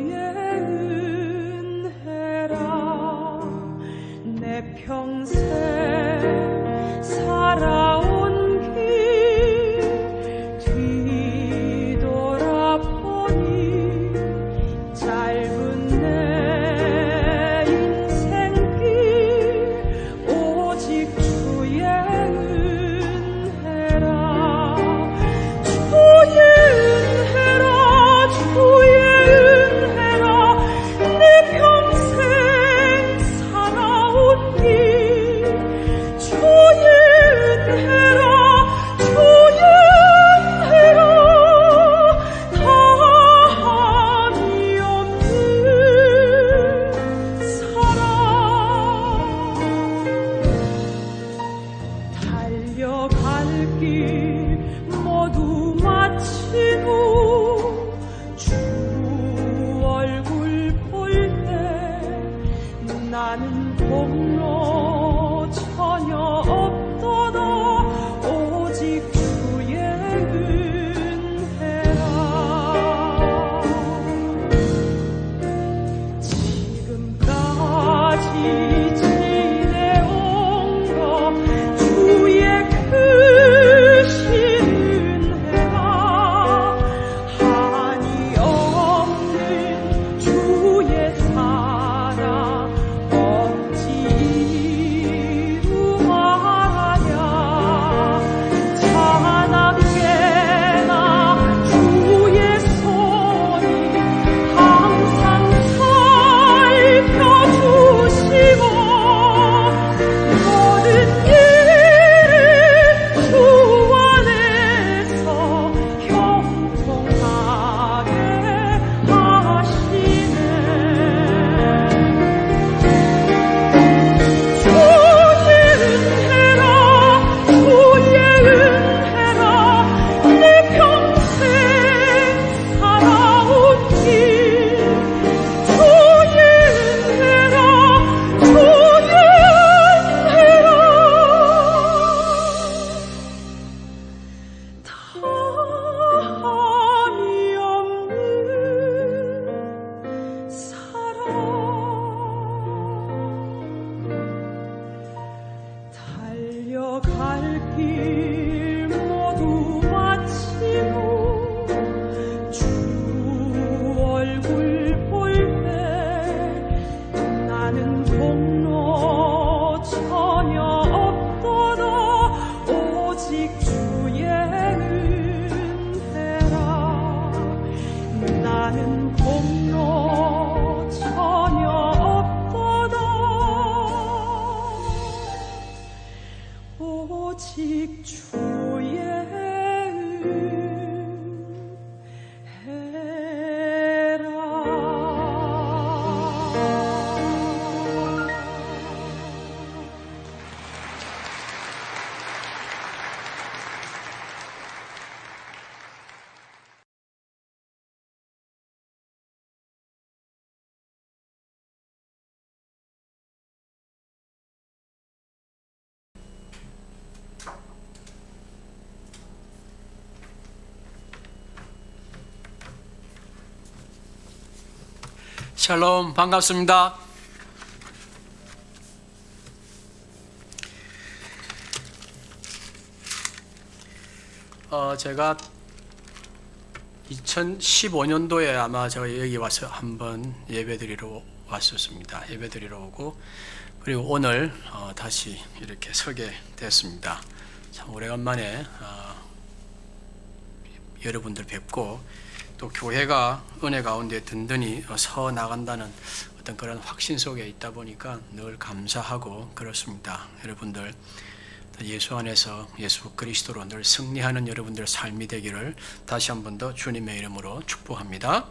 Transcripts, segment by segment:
주의 은혜라. 내 평생 살아온 길 뒤돌아보니 짧은 내 인생길 오직 주의 은혜라. 주의 은혜라. 주의 은혜라. 내 평생 살아온 길 주의 은혜라. 주의 은혜라. 다함이 없는 사랑. 달려갈 길 모두 마치고 주 얼굴 볼 때 나는 공로 전혀 없도다. 오직 주의 은혜라. 지금까지 지내온 것 주의 크신 은혜라. 한이 없는 주의 사랑 어찌 이루 말하랴. 찬하게나 주의 손이 항상 살펴주시고 모든 일을 주 안에서 형통하게 하시네. 주의 은혜라. 주의 은혜라. 내 평생 살아온 길 주의 은혜라. 주의 은혜라. 다함이 없는 사랑. 달려갈 길 모두 마치고 주 얼굴 볼 때 나는 공로 전혀 없도다. 오직 주의 은혜라. 나는 공로 전혀 없도다. 오직 주의 샬롬, 반갑습니다. 제가 2015년도에 아마 제가 여기 와서 한번 예배드리러 왔었습니다. 예배드리러 오고 그리고 오늘 다시 이렇게 서게 됐습니다. 참 오래간만에 여러분들 뵙고 또 교회가 은혜 가운데 든든히 서 나간다는 어떤 그런 확신 속에 있다 보니까 늘 감사하고 그렇습니다. 여러분들 예수 안에서 예수 그리스도로 늘 승리하는 여러분들 삶이 되기를 다시 한 번 더 주님의 이름으로 축복합니다.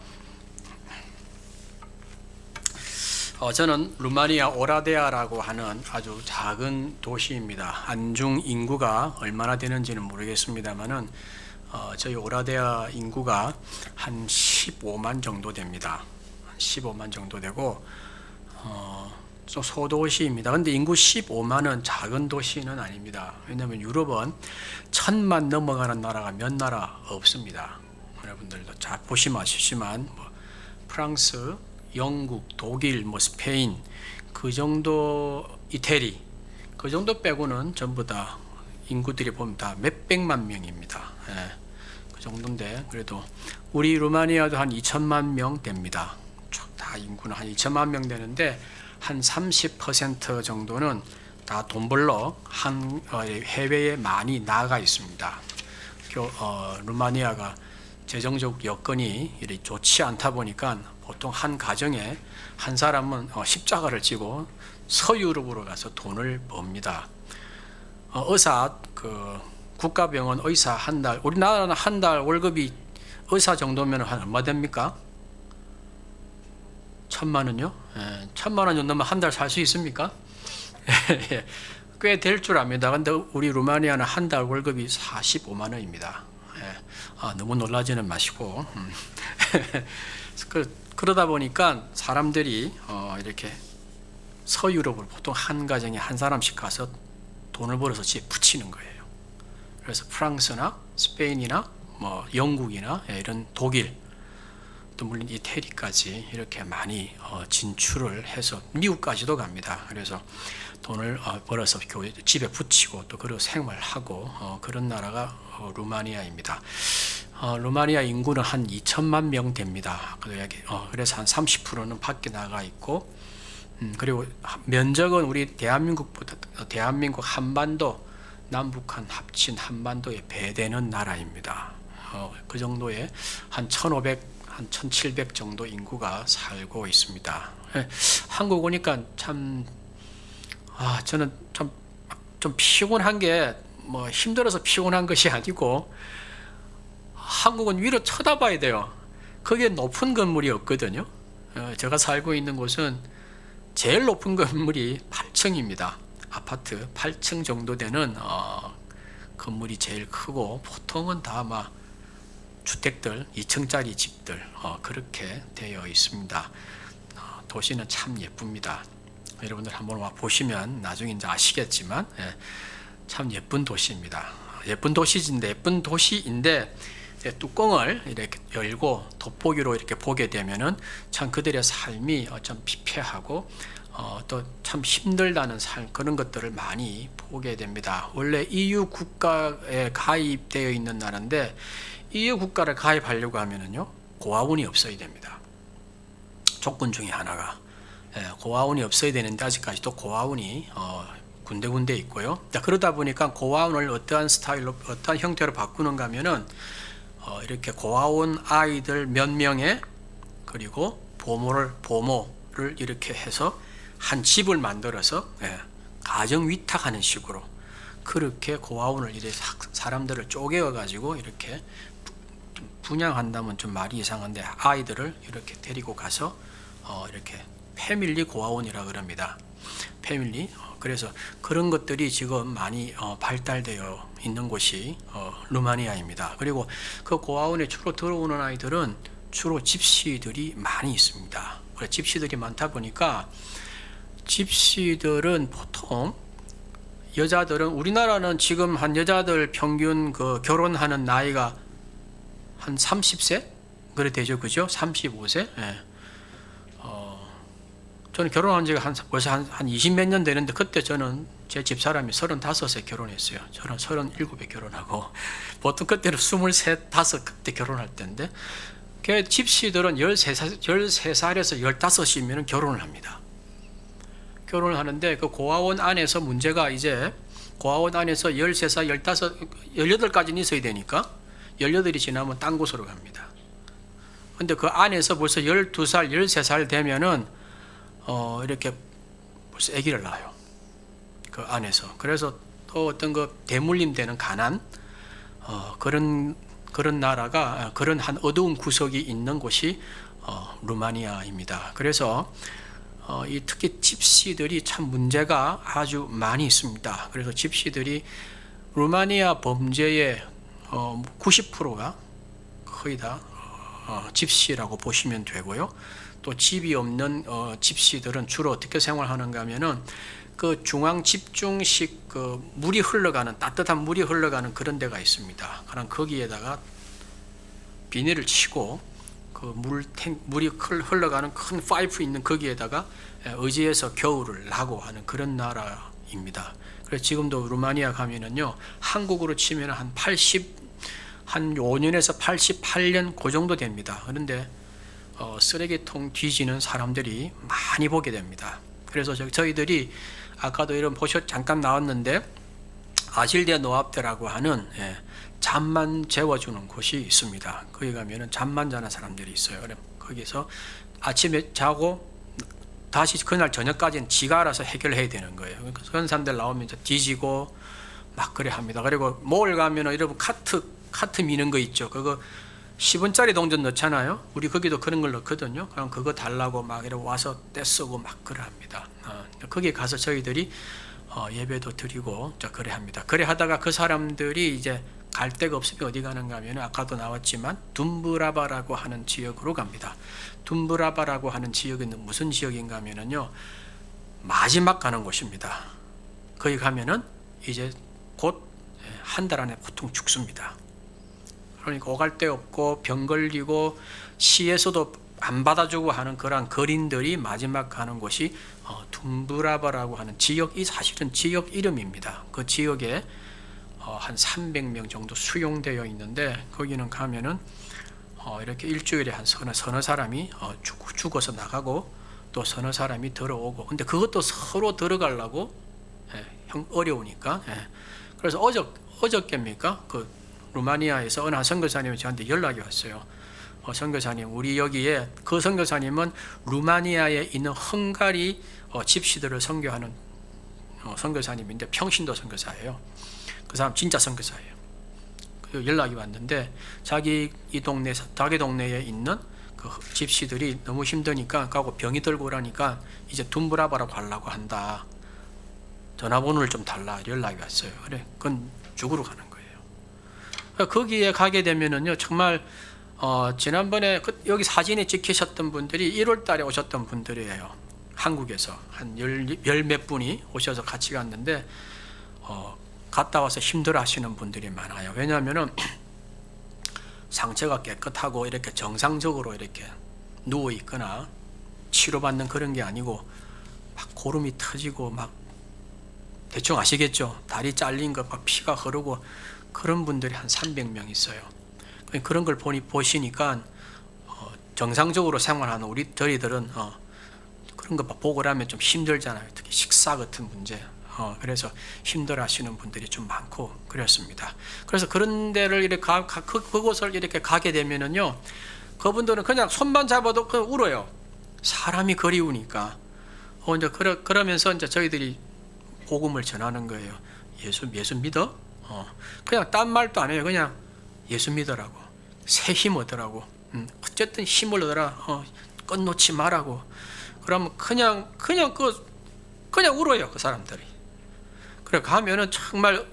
저는 루마니아 오라데아라고 하는 아주 작은 도시입니다. 안중 인구가 얼마나 되는지는 모르겠습니다만은 저희 오라데아 인구가 한 15만 정도 됩니다. 15만 정도 되고 소도시입니다. 근데 인구 15만은 작은 도시는 아닙니다. 왜냐하면 유럽은 1000만 넘어가는 나라가 몇 나라 없습니다. 여러분들도 잘 보시면 아시지만 프랑스, 영국, 독일, 뭐 스페인 그 정도, 이태리 그 정도 빼고는 전부 다 인구들이 보면 다 몇백만 명입니다. 예, 그 정도인데 그래도 우리 루마니아도 한 2천만 명 됩니다. 다 인구는 한 2천만 명 되는데 한 30% 정도는 다 돈 벌러 해외에 많이 나가 있습니다. 루마니아가 재정적 여건이 이렇게 좋지 않다 보니까 보통 한 가정에 한 사람은 십자가를 지고 서유럽으로 가서 돈을 법니다. 의사, 국가병원 의사 한 달, 우리나라는 한 달 월급이 의사 정도면 한 얼마 됩니까? 1,000만 원요? 1,000만 원 정도면 한 달 살 수 있습니까? 꽤 될 줄 압니다. 근데 우리 루마니아는 한 달 월급이 45만 원입니다. 너무 놀라지는 마시고. 그러다 보니까 사람들이 이렇게 서유럽을 보통 한 가정에 한 사람씩 가서 돈을 벌어서 집에 붙이는 거예요. 그래서 프랑스나 스페인이나 뭐 영국이나 이런 독일 또 물론 이태리까지 이렇게 많이 진출을 해서 미국까지도 갑니다. 그래서 돈을 벌어서 집에 붙이고 또 그리고 생활하고 그런 나라가 루마니아입니다. 루마니아 인구는 한 2천만 명 됩니다. 그래서 한 30%는 밖에 나가 있고 그리고 면적은 우리 대한민국 한반도 남북한 합친 한반도에 배되는 나라입니다. 그 정도의 한 1,500, 한 1,700 정도 인구가 살고 있습니다. 한국 오니까 참 저는 좀 피곤한 게 뭐 힘들어서 피곤한 것이 아니고 한국은 위로 쳐다봐야 돼요. 거기에 높은 건물이 없거든요. 제가 살고 있는 곳은 제일 높은 건물이 8층입니다. 아파트 8층 정도 되는 건물이 제일 크고 보통은 다 막 주택들 2층짜리 집들 그렇게 되어 있습니다. 도시는 참 예쁩니다. 여러분들 한번 와 보시면 나중에 이제 아시겠지만 참 예쁜 도시입니다. 예쁜 도시인데 뚜껑을 이렇게 열고 돋보기로 이렇게 보게 되면은 참 그들의 삶이 좀 피폐하고 또 참 힘들다는 삶 그런 것들을 많이 보게 됩니다. 원래 EU 국가에 가입되어 있는 나라인데 EU 국가를 가입하려고 하면은요 고아원이 없어야 됩니다. 조건 중에 하나가 고아원이 없어야 되는데 아직까지도 고아원이 군데군데 있고요. 그러다 보니까 고아원을 어떠한 스타일로 어떠한 형태로 바꾸는가 하면은 이렇게 고아원 아이들 몇 명에 그리고 보모를 이렇게 해서 한 집을 만들어서 가정 위탁하는 식으로 그렇게 고아원을 이렇게 사람들을 쪼개어 가지고 이렇게 분양한다면 좀 말이 이상한데 아이들을 이렇게 데리고 가서 이렇게 패밀리 고아원이라 그럽니다. 패밀리. 그래서 그런 것들이 지금 많이 발달되어 있는 곳이 루마니아입니다. 그리고 그 고아원에 주로 들어오는 아이들은 주로 집시들이 많이 있습니다. 그래서 집시들이 많다 보니까 집시들은 보통 여자들은 우리나라는 지금 한 여자들 평균 결혼하는 나이가 한 30세 그래 되죠, 그죠? 35세. 저는 결혼한 지가 벌써 한 20몇 년 되는데 그때 저는 제 집사람이 35세 결혼했어요. 저는 37에 결혼하고 보통 그때는 23, 5 그때 결혼할 때인데 집시들은 13살에서 15이면 결혼을 합니다. 결혼을 하는데 그 고아원 안에서 문제가 이제 고아원 안에서 13살, 15, 18까지는 있어야 되니까 18이 지나면 딴 곳으로 갑니다. 근데 그 안에서 벌써 12살, 13살 되면은 이렇게 벌써 아기를 낳아요. 그 안에서. 그래서 또 어떤 대물림 되는 가난 그런 나라가 그런 한 어두운 구석이 있는 곳이 루마니아입니다. 그래서 특히 집시들이 참 문제가 아주 많이 있습니다. 그래서 집시들이 루마니아 범죄의 90%가 거의 다 집시라고 보시면 되고요. 또 집이 없는 집시들은 주로 어떻게 생활하는가 하면은 그 중앙 집중식 물이 흘러가는 따뜻한 물이 흘러가는 그런 데가 있습니다. 그럼 거기에다가 비닐을 치고 그 물이 흘러가는 큰 파이프 있는 거기에다가 의지해서 겨울을 나고 하는 그런 나라입니다. 그래서 지금도 루마니아 가면은요, 한국으로 치면 한 5년에서 88년 그 정도 됩니다. 그런데 쓰레기통 뒤지는 사람들이 많이 보게 됩니다. 그래서 저희들이 아까도 이런 잠깐 나왔는데 아실데 노압대라고 하는 잠만 재워주는 곳이 있습니다. 거기 가면은 잠만 자는 사람들이 있어요. 거기서 아침에 자고 다시 그날 저녁까지는 지가 알아서 해결해야 되는 거예요. 그러니까 그런 사람들 나오면 이제 뒤지고 막 그래 합니다. 그리고 몰 가면은 여러분 카트 미는 거 있죠. 그거 10원짜리 동전 넣잖아요. 우리 거기도 그런 걸 넣거든요. 그럼 그거 달라고 막 이렇게 와서 떼쓰고 막 그래 합니다. 거기 가서 저희들이 예배도 드리고 그래 합니다. 그래 하다가 그 사람들이 이제 갈 데가 없으면 어디 가는가 하면 아까도 나왔지만 둠브라바라고 하는 지역으로 갑니다. 둠브라바라고 하는 지역은 무슨 지역인가 하면은요, 마지막 가는 곳입니다. 거기 가면은 이제 곧 한 달 안에 보통 죽습니다. 그러니까 오갈 데 없고 병 걸리고 시에서도 안 받아주고 하는 그런 거린들이 마지막 가는 곳이 둠브라바라고 하는 지역이 사실은 지역 이름입니다. 그 지역에 한 300명 정도 수용되어 있는데 거기는 가면은 이렇게 일주일에 한 서너 사람이 죽어서 나가고 또 서너 사람이 들어오고, 근데 그것도 서로 들어가려고 어려우니까. 그래서 어저께입니까? 그 루마니아에서 어느 한 선교사님이 저한테 연락이 왔어요. 선교사님, 우리 여기에, 그 선교사님은 루마니아에 있는 헝가리 집시들을 선교하는 선교사님인데 평신도 선교사예요. 그 사람 진짜 선교사예요. 그 연락이 왔는데 자기 동네에 있는 그 집시들이 너무 힘드니까 가고 병이 들고 오라니까 이제 둠브라바라고 하려고 한다. 전화번호를 좀 달라 연락이 왔어요. 그래, 그건 죽으러 가는 거예요. 거기에 가게 되면은요, 정말 지난번에 여기 사진에 찍히셨던 분들이 1월 달에 오셨던 분들이에요. 한국에서 한 열 몇 분이 오셔서 같이 갔는데 갔다 와서 힘들어 하시는 분들이 많아요. 왜냐하면은 상처가 깨끗하고 이렇게 정상적으로 이렇게 누워 있거나 치료받는 그런 게 아니고 막 고름이 터지고 막 대충 아시겠죠? 다리 잘린 거 막 피가 흐르고 그런 분들이 한 300명 있어요. 그런 걸 보시니까 정상적으로 생활하는 저희들은 그런 거 보고 나면 좀 힘들잖아요. 특히 식사 같은 문제. 그래서 힘들어 하시는 분들이 좀 많고 그렇습니다. 그래서 그런 데를 이렇게 그곳을 이렇게 가게 되면은요, 그분들은 그냥 손만 잡아도 그냥 울어요. 사람이 그리우니까. 이제 그러면서 이제 저희들이 복음을 전하는 거예요. 예수 믿어? 그냥 딴 말도 안 해요. 그냥 예수 믿으라고. 새 힘 얻으라고. 어쨌든 힘을 얻어라. 끝놓지 말라고. 그러면 그냥 울어요. 그 사람들이. 그래 가면은 정말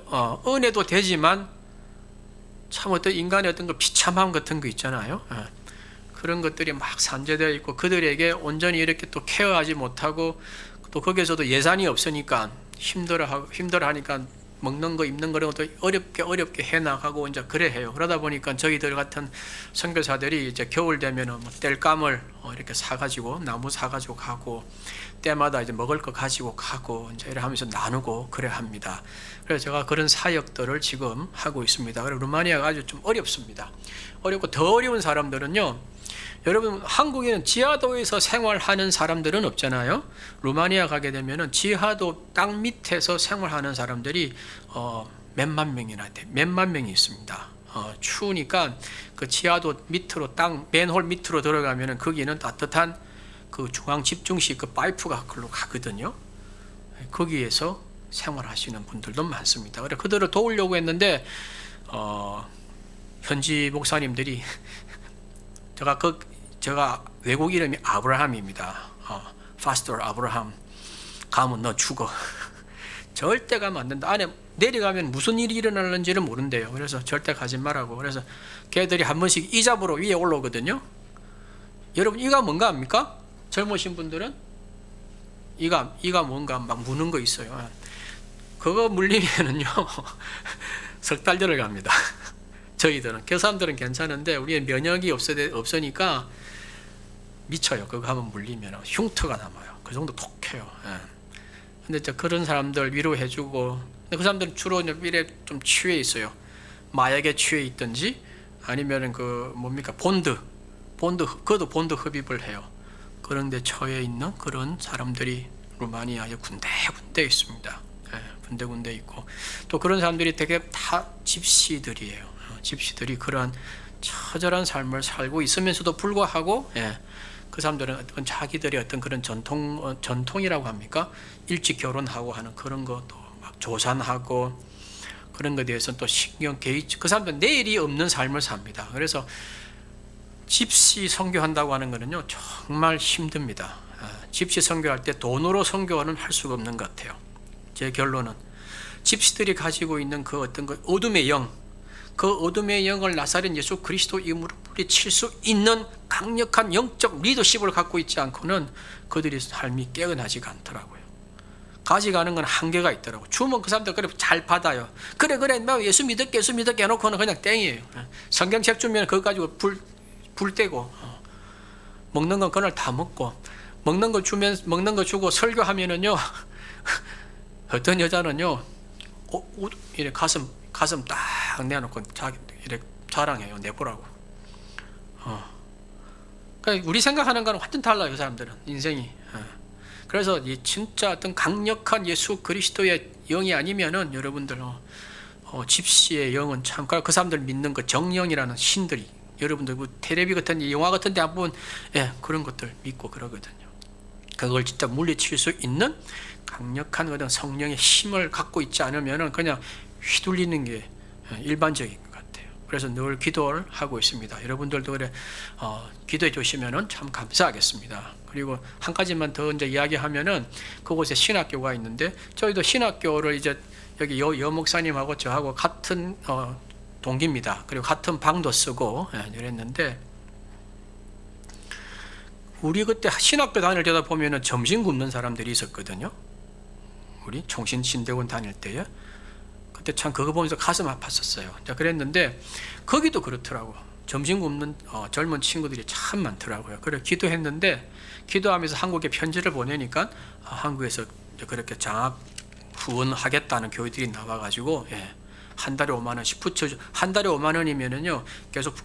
은혜도 되지만 참 어떤 인간의 어떤 그 비참함 같은 거 있잖아요. 그런 것들이 막 산재되어 있고 그들에게 온전히 이렇게 또 케어하지 못하고 또 거기에서도 예산이 없으니까 힘들어하니까 먹는 거 입는 거를 또 어렵게 해나가고 이제 그래 해요. 그러다 보니까 저희들 같은 선교사들이 이제 겨울 되면은 뭐 땔감을 이렇게 사가지고 나무 사가지고 가고 때마다 이제 먹을 거 가지고 가고 이제 이래 하면서 나누고 그래 합니다. 그래서 제가 그런 사역들을 지금 하고 있습니다. 그리고 루마니아가 아주 좀 어렵습니다. 어렵고 더 어려운 사람들은요, 여러분 한국에는 지하도에서 생활하는 사람들은 없잖아요. 루마니아 가게 되면은 지하도 땅 밑에서 생활하는 사람들이 몇만 명이 있습니다. 추우니까 그 지하도 밑으로 맨홀 밑으로 들어가면은 거기는 따뜻한 그 중앙 집중식 그 파이프가 그걸로 가거든요. 거기에서 생활하시는 분들도 많습니다. 그래 그들을 도우려고 했는데 현지 목사님들이 제가 외국 이름이 아브라함입니다. 파스터 아브라함. 가면 너 죽어. 절대 가면 안 된다. 안에 내려가면 무슨 일이 일어나는지를 모른대요. 그래서 절대 가지 말라고. 그래서 걔들이 한 번씩 이 잡으러 위에 올라오거든요. 여러분 이가 뭔가 압니까? 젊으신 분들은 이가 뭔가 막 무는 거 있어요. 그거 물리면은요 석 달 들어갑니다. 저희들은 그 사람들은 괜찮은데 우리는 면역이 없으니까 미쳐요. 그거 하면 물리면 흉터가 남아요. 그 정도 독해요. 예. 근데 이제 그런 사람들 위로해주고, 근데 그 사람들은 주로 미래 좀 취해 있어요. 마약에 취해 있든지 아니면은 그 뭡니까 본드 그것도 본드 흡입을 해요. 그런데 처해 있는 그런 사람들이 루마니아에 군데군데 있습니다. 예, 군데군데 있고, 또 그런 사람들이 되게 다 집시들이에요. 집시들이 그러한 처절한 삶을 살고 있으면서도 불구하고, 예, 그 사람들은 어떤 자기들의 어떤 그런 전통이라고 합니까? 일찍 결혼하고 하는 그런 것도 막 조산하고 그런 것에 대해서는 또 신경 개의치. 그 사람들은 내일이 없는 삶을 삽니다. 그래서 집시 선교한다고 하는 거는요 정말 힘듭니다. 집시 선교할 때 돈으로 선교는 할 수가 없는 것 같아요. 제 결론은 집시들이 가지고 있는 그 어떤 그 어둠의 영, 그 어둠의 영을 나사렛 예수 그리스도 이름으로 뿌리칠 수 있는 강력한 영적 리더십을 갖고 있지 않고는 그들의 삶이 깨어나지가 않더라고요. 가져가는 건 한계가 있더라고요. 주면 그 사람들 그래 잘 받아요. 그래 나 예수 믿을게 해놓고는 그냥 땡이에요. 성경책 주면 그거 가지고 불 떼고, 먹는 건 그날 다 먹고, 먹는 거 주고 설교하면은요 어떤 여자는요 이래 가슴 딱 내놓고 자기 이래 자랑해요. 내보라고. 그러니까 우리 생각하는 거는 완전 달라요. 그 사람들은 인생이. 그래서 이 진짜 어떤 강력한 예수 그리스도의 영이 아니면은 여러분들 집시의 영은 참 그 사람들 믿는 그 정령이라는 신들이, 여러분들 뭐 텔레비 같은 영화 같은 데 한번 그런 것들 믿고 그러거든요. 그걸 진짜 물리칠 수 있는 강력한 어떤 성령의 힘을 갖고 있지 않으면은 그냥 휘둘리는 게 일반적인 것 같아요. 그래서 늘 기도를 하고 있습니다. 여러분들도 그래 기도해 주시면은 참 감사하겠습니다. 그리고 한 가지만 더 이제 이야기하면은 그곳에 신학교가 있는데, 저희도 신학교를 이제 여기 여 목사님하고 저하고 같은 동기입니다. 그리고 같은 방도 쓰고 이랬는데, 우리 그때 신학교 다닐 때다 보면은 점심 굶는 사람들이 있었거든요. 우리 총신신대원 다닐 때에 그때 참 그거 보면서 가슴 아팠었어요. 그랬는데 거기도 그렇더라고. 점심 굶는 젊은 친구들이 참 많더라고요. 그래 기도했는데, 기도하면서 한국에 편지를 보내니까 한국에서 그렇게 장학 후원하겠다는 교회들이 나와가지고 한 달에 5만 원씩 붙여줘. 한 달에 5만 원이면은요 계속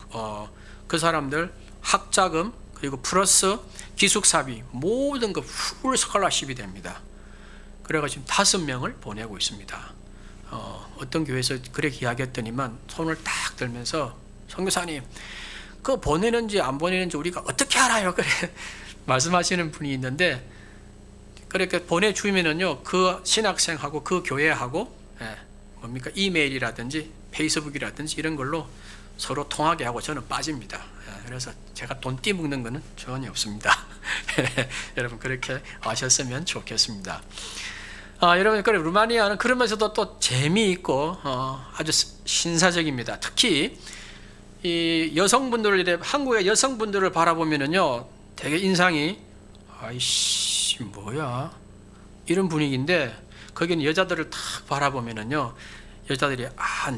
그 사람들 학자금 그리고 플러스 기숙사비 모든 거 풀 스콜라십이 됩니다. 그래가지고 5명을 보내고 있습니다. 어떤 교회에서 그렇게 이야기했더니만 손을 딱 들면서, 선교사님 그거 보내는지 안 보내는지 우리가 어떻게 알아요? 그래 말씀하시는 분이 있는데, 그렇게 보내주면은요 그 신학생하고 그 교회하고 뭡니까 이메일이라든지 페이스북이라든지 이런 걸로 서로 통하게 하고 저는 빠집니다. 그래서 제가 돈 띠먹는 거는 전혀 없습니다. 여러분 그렇게 아셨으면 좋겠습니다. 여러분 그래 루마니아는 그러면서도 또 재미있고 아주 신사적입니다. 특히 이 여성분들, 한국의 여성분들을 바라보면은요 되게 인상이 아이씨 뭐야 이런 분위기인데, 거기는 여자들을 딱 바라보면은요 여자들이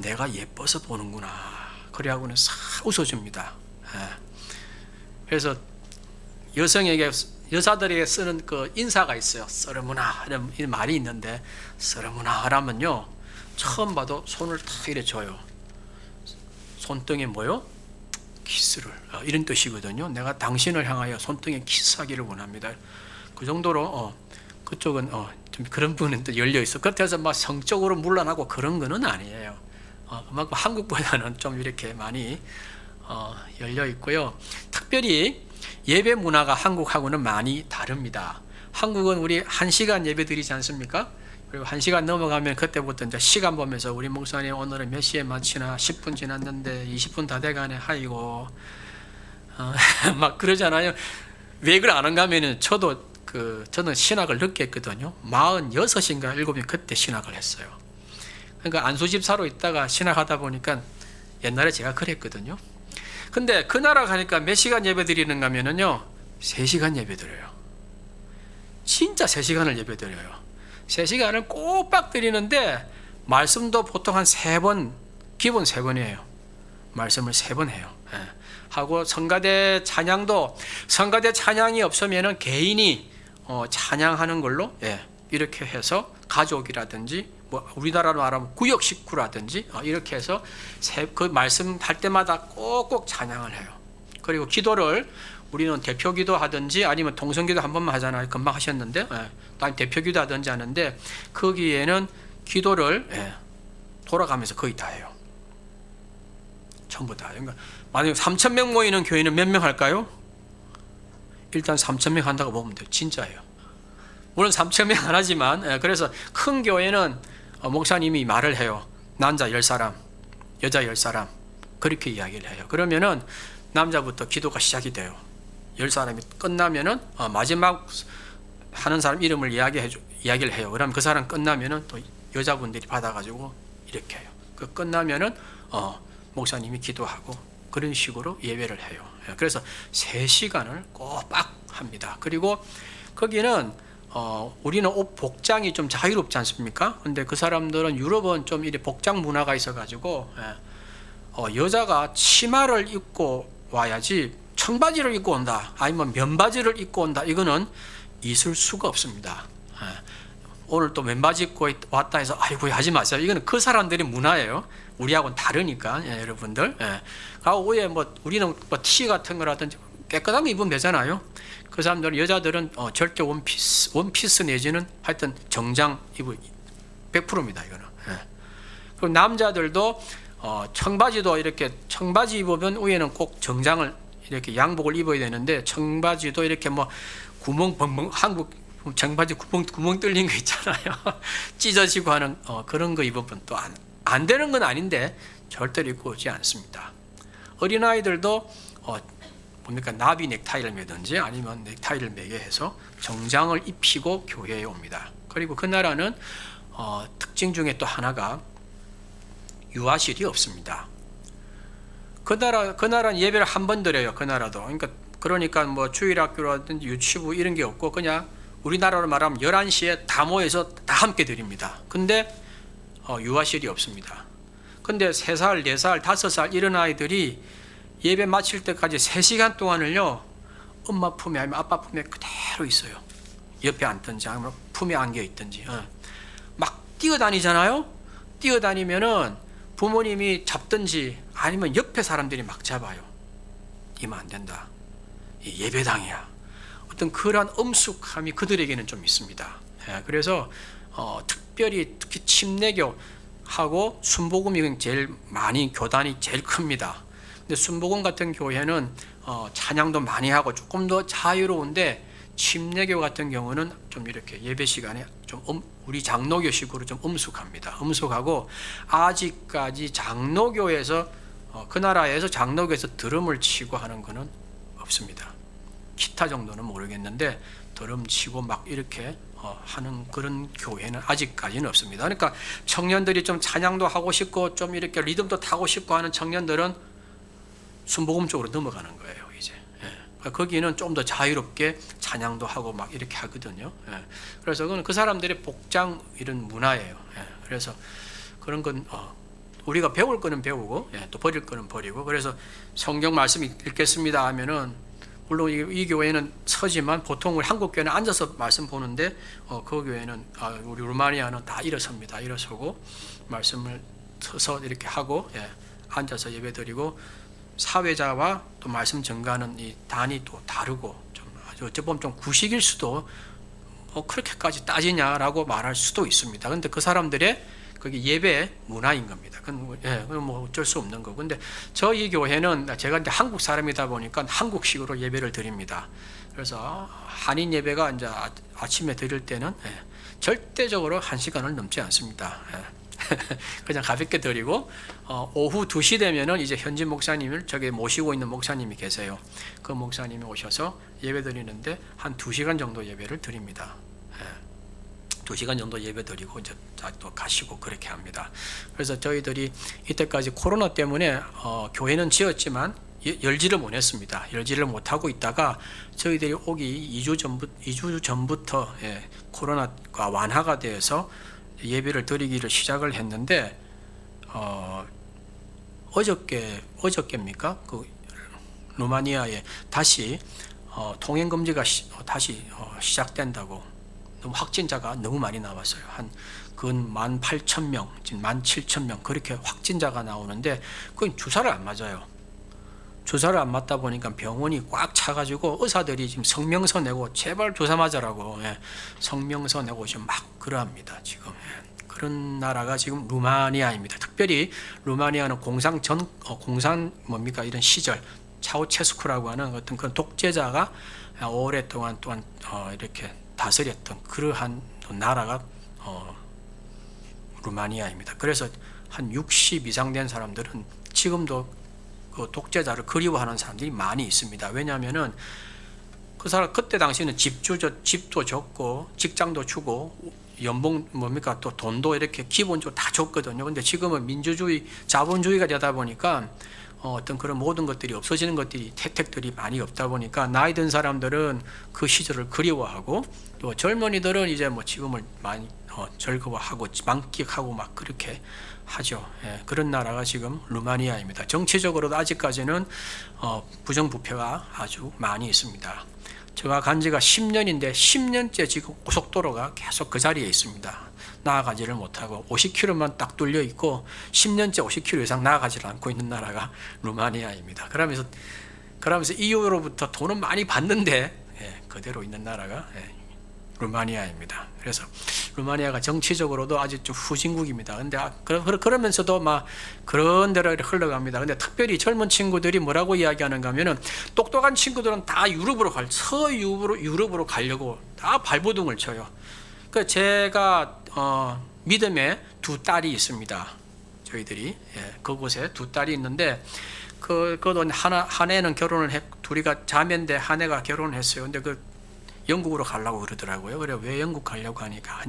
내가 예뻐서 보는구나 그래하고는 싹 웃어줍니다. 그래서 여자들에게 쓰는 그 인사가 있어요. 썰어무나 이런 말이 있는데, 썰어무나 하라면요 처음 봐도 손을 탁 이래 줘요. 손등에 뭐요? 키스를, 이런 뜻이거든요. 내가 당신을 향하여 손등에 키스하기를 원합니다. 그 정도로 그쪽은 좀 그런 부분은 또 열려 있어. 그렇다고 해서 막 성적으로 물러나고 그런 거는 아니에요. 그만큼 한국보다는 좀 이렇게 많이 열려 있고요. 특별히 예배 문화가 한국하고는 많이 다릅니다. 한국은 우리 1시간 예배 드리지 않습니까? 그리고 1시간 넘어가면 그때부터 이제 시간 보면서 우리 목사님 오늘은 몇 시에 마치나, 10분 지났는데 20분 다 돼가네 하이고 막 그러잖아요. 왜 그래 안 한가면은 저는 신학을 늦게 했거든요. 46인가 7이 그때 신학을 했어요. 그러니까 안수집사로 있다가 신학하다 보니까 옛날에 제가 그랬거든요. 근데 그 나라 가니까 몇 시간 예배 드리는가 하면은요 3시간 예배 드려요. 진짜 3시간을 예배 드려요. 3시간을 꼬박 드리는데 말씀도 보통 한 3번, 기본 3번이에요. 말씀을 3번 해요. 하고 성가대 찬양이 없으면은 개인이 찬양하는 걸로 이렇게 해서 가족이라든지 뭐 우리나라로 말하면 구역 식구라든지 이렇게 해서 그 말씀할 때마다 꼭꼭 찬양을 해요. 그리고 기도를 우리는 대표 기도하든지 아니면 동성기도 한 번만 하잖아요. 금방 하셨는데 난 대표 기도하든지 하는데 거기에는 기도를 돌아가면서 거의 다 해요. 전부 다. 그러니까 만약에 3,000명 모이는 교회는 몇 명 할까요? 일단 3,000명 한다고 보면 돼요. 진짜예요. 물론 3,000명 안 하지만 그래서 큰 교회는 목사님이 말을 해요. 남자 10사람, 여자 10사람 그렇게 이야기를 해요. 그러면은 남자부터 기도가 시작이 돼요. 10사람이 끝나면은 마지막 하는 사람 이름을 이야기를 해요. 그럼 그 사람 끝나면은 또 여자분들이 받아가지고 이렇게 해요. 그 끝나면은 목사님이 기도하고 그런 식으로 예배를 해요. 그래서 3시간을 꼬박 합니다. 그리고 거기는 우리는 옷 복장이 좀 자유롭지 않습니까? 근데 그 사람들은 유럽은 좀 이렇게 복장 문화가 있어가지고 여자가 치마를 입고 와야지 청바지를 입고 온다 아니면 면바지를 입고 온다 이거는 있을 수가 없습니다. 오늘 또 맨바지 입고 왔다 해서 아이고 하지 마세요. 이거는 그 사람들의 문화예요. 우리하고는 다르니까 여러분들. 위에 뭐 우리는 뭐 티 같은 거라든지 깨끗한 거 입으면 되잖아요. 그 사람들은 여자들은 절대 원피스 내지는 하여튼 정장 입을 100%입니다. 이거는. 그리고 남자들도 청바지도 이렇게 청바지 입으면 위에는 꼭 정장을 이렇게 양복을 입어야 되는데 청바지도 이렇게 뭐 구멍 벙벙 한국 청바지 구멍 뚫린 거 있잖아요. 찢어지고 하는 그런 거 입으면 또 안 되는 건 아닌데 절대로 입고 오지 않습니다. 어린아이들도 뭡니까 나비 넥타이를 매든지 아니면 넥타이를 매게 해서 정장을 입히고 교회에 옵니다. 그리고 그 나라는 특징 중에 또 하나가 유아실이 없습니다. 그 나라는 예배를 한 번 드려요. 그 나라도. 그러니까 뭐 주일학교라든지 유치부 이런 게 없고 그냥 우리나라로 말하면 11시에 다 모여서 다 함께 드립니다. 근데 유아실이 없습니다. 근데 3살, 4살, 5살 이런 아이들이 예배 마칠 때까지 3시간 동안을요 엄마 품에 아니면 아빠 품에 그대로 있어요. 옆에 앉든지 아니면 품에 안겨 있든지 막 뛰어다니잖아요. 뛰어다니면은 부모님이 잡든지 아니면 옆에 사람들이 막 잡아요. 이면 안 된다. 예배당이야. 어떤 그러한 엄숙함이 그들에게는 좀 있습니다. 그래서 특히 침례교하고 순복음이 제일 많이 교단이 제일 큽니다. 근데 순복음 같은 교회는 찬양도 많이 하고 조금 더 자유로운데 침례교 같은 경우는 좀 이렇게 예배 시간에 좀 우리 장로교식으로 좀 엄숙합니다. 엄숙하고 아직까지 장로교에서 그 나라에서 장로교에서 드럼을 치고 하는 거는 없습니다. 기타 정도는 모르겠는데 드럼 치고 막 이렇게 하는 그런 교회는 아직까지는 없습니다. 그러니까 청년들이 좀 찬양도 하고 싶고 좀 이렇게 리듬도 타고 싶고 하는 청년들은 순복음 쪽으로 넘어가는 거예요. 이제 거기는 좀 더 자유롭게 찬양도 하고 막 이렇게 하거든요. 그래서 그건 그 사람들의 복장 이런 문화예요. 그래서 그런 건 우리가 배울 거는 배우고 또 버릴 거는 버리고 그래서 성경 말씀 읽겠습니다 하면은 물론 이 교회는 서지만 보통 우리 한국 교회는 앉아서 말씀 보는데 그 교회는 우리 루마니아는 다 일어섭니다. 일어서고 말씀을 서서 이렇게 하고 앉아서 예배드리고 사회자와 또 말씀 전가하는 이 단이 또 다르고 좀 아주 어찌 보면 좀 구식일 수도 그렇게까지 따지냐라고 말할 수도 있습니다. 근데 그 사람들의 그게 예배 문화인 겁니다. 그건 뭐 어쩔 수 없는 거고. 근데 저희 교회는 제가 이제 한국 사람이다 보니까 한국식으로 예배를 드립니다. 그래서 한인 예배가 이제 아침에 드릴 때는 절대적으로 1시간을 넘지 않습니다. 그냥 가볍게 드리고 오후 2시 되면은 이제 현지 목사님을 저기 모시고 있는 목사님이 계세요. 그 목사님이 오셔서 예배 드리는데 한 2시간 정도 예배를 드립니다. 2시간 정도 예배 드리고 이제 또 가시고 그렇게 합니다. 그래서 저희들이 이때까지 코로나 때문에 교회는 지었지만 열지를 못했습니다. 열지를 못하고 있다가 저희들이 오기 2주 전부터 코로나가 완화가 되어서 예배를 드리기를 시작을 했는데 어저께입니까? 그 루마니아에 다시 통행 금지가 다시 시작된다고. 너무 확진자가 너무 많이 나왔어요. 한 근 18,000명, 17,000명 그렇게 확진자가 나오는데 그건 주사를 안 맞아요. 주사를 안 맞다 보니까 병원이 꽉 차가지고 의사들이 지금 성명서 내고 제발 주사 맞으라고 성명서 내고 지금 막 그러합니다. 지금 그런 나라가 지금 루마니아입니다. 특별히 루마니아는 공산 뭡니까 이런 시절 차우체스쿠라고 하는 어떤 그런 독재자가 오랫동안 또한 이렇게 다스렸던 그러한 나라가 루마니아입니다. 그래서 한 60 이상 된 사람들은 지금도 그 독재자를 그리워하는 사람들이 많이 있습니다. 왜냐하면은 그 사람 그때 당시에는 집도 줬고 직장도 주고 연봉 뭡니까 또 돈도 이렇게 기본적으로 다 줬거든요. 근데 지금은 민주주의 자본주의가 되다 보니까 어떤 그런 모든 것들이 없어지는 것들이 혜택들이 많이 없다 보니까 나이 든 사람들은 그 시절을 그리워하고 또 젊은이들은 이제 뭐 지금을 많이 즐거워하고 만끽하고 막 그렇게 하죠. 그런 나라가 지금 루마니아입니다. 정치적으로도 아직까지는 부정부패가 아주 많이 있습니다. 제가 간 지가 10년인데 10년째 지금 고속도로가 계속 그 자리에 있습니다. 나아가지를 못하고 50km만 딱 뚫려 있고 10년째 50km 이상 나아가지를 않고 있는 나라가 루마니아입니다. 그러면서 EU로부터 돈은 많이 받는데 그대로 있는 나라가 루마니아입니다. 그래서 루마니아가 정치적으로도 아주 좀 후진국입니다. 근데 그러면서도 막 그런 데로 흘러갑니다. 근데 특별히 젊은 친구들이 뭐라고 이야기하는가 하면은 똑똑한 친구들은 다 유럽으로 가려고 다 발버둥을 쳐요. 그 제가 믿음에 두 딸이 있습니다. 저희들이 그곳에 두 딸이 있는데 그도 한 애는 결혼을 했고 둘이가 자매인데 한 애가 결혼을 했어요. 근데 영국으로 가려고 그러더라고요. 그래 왜 영국 가려고 하니까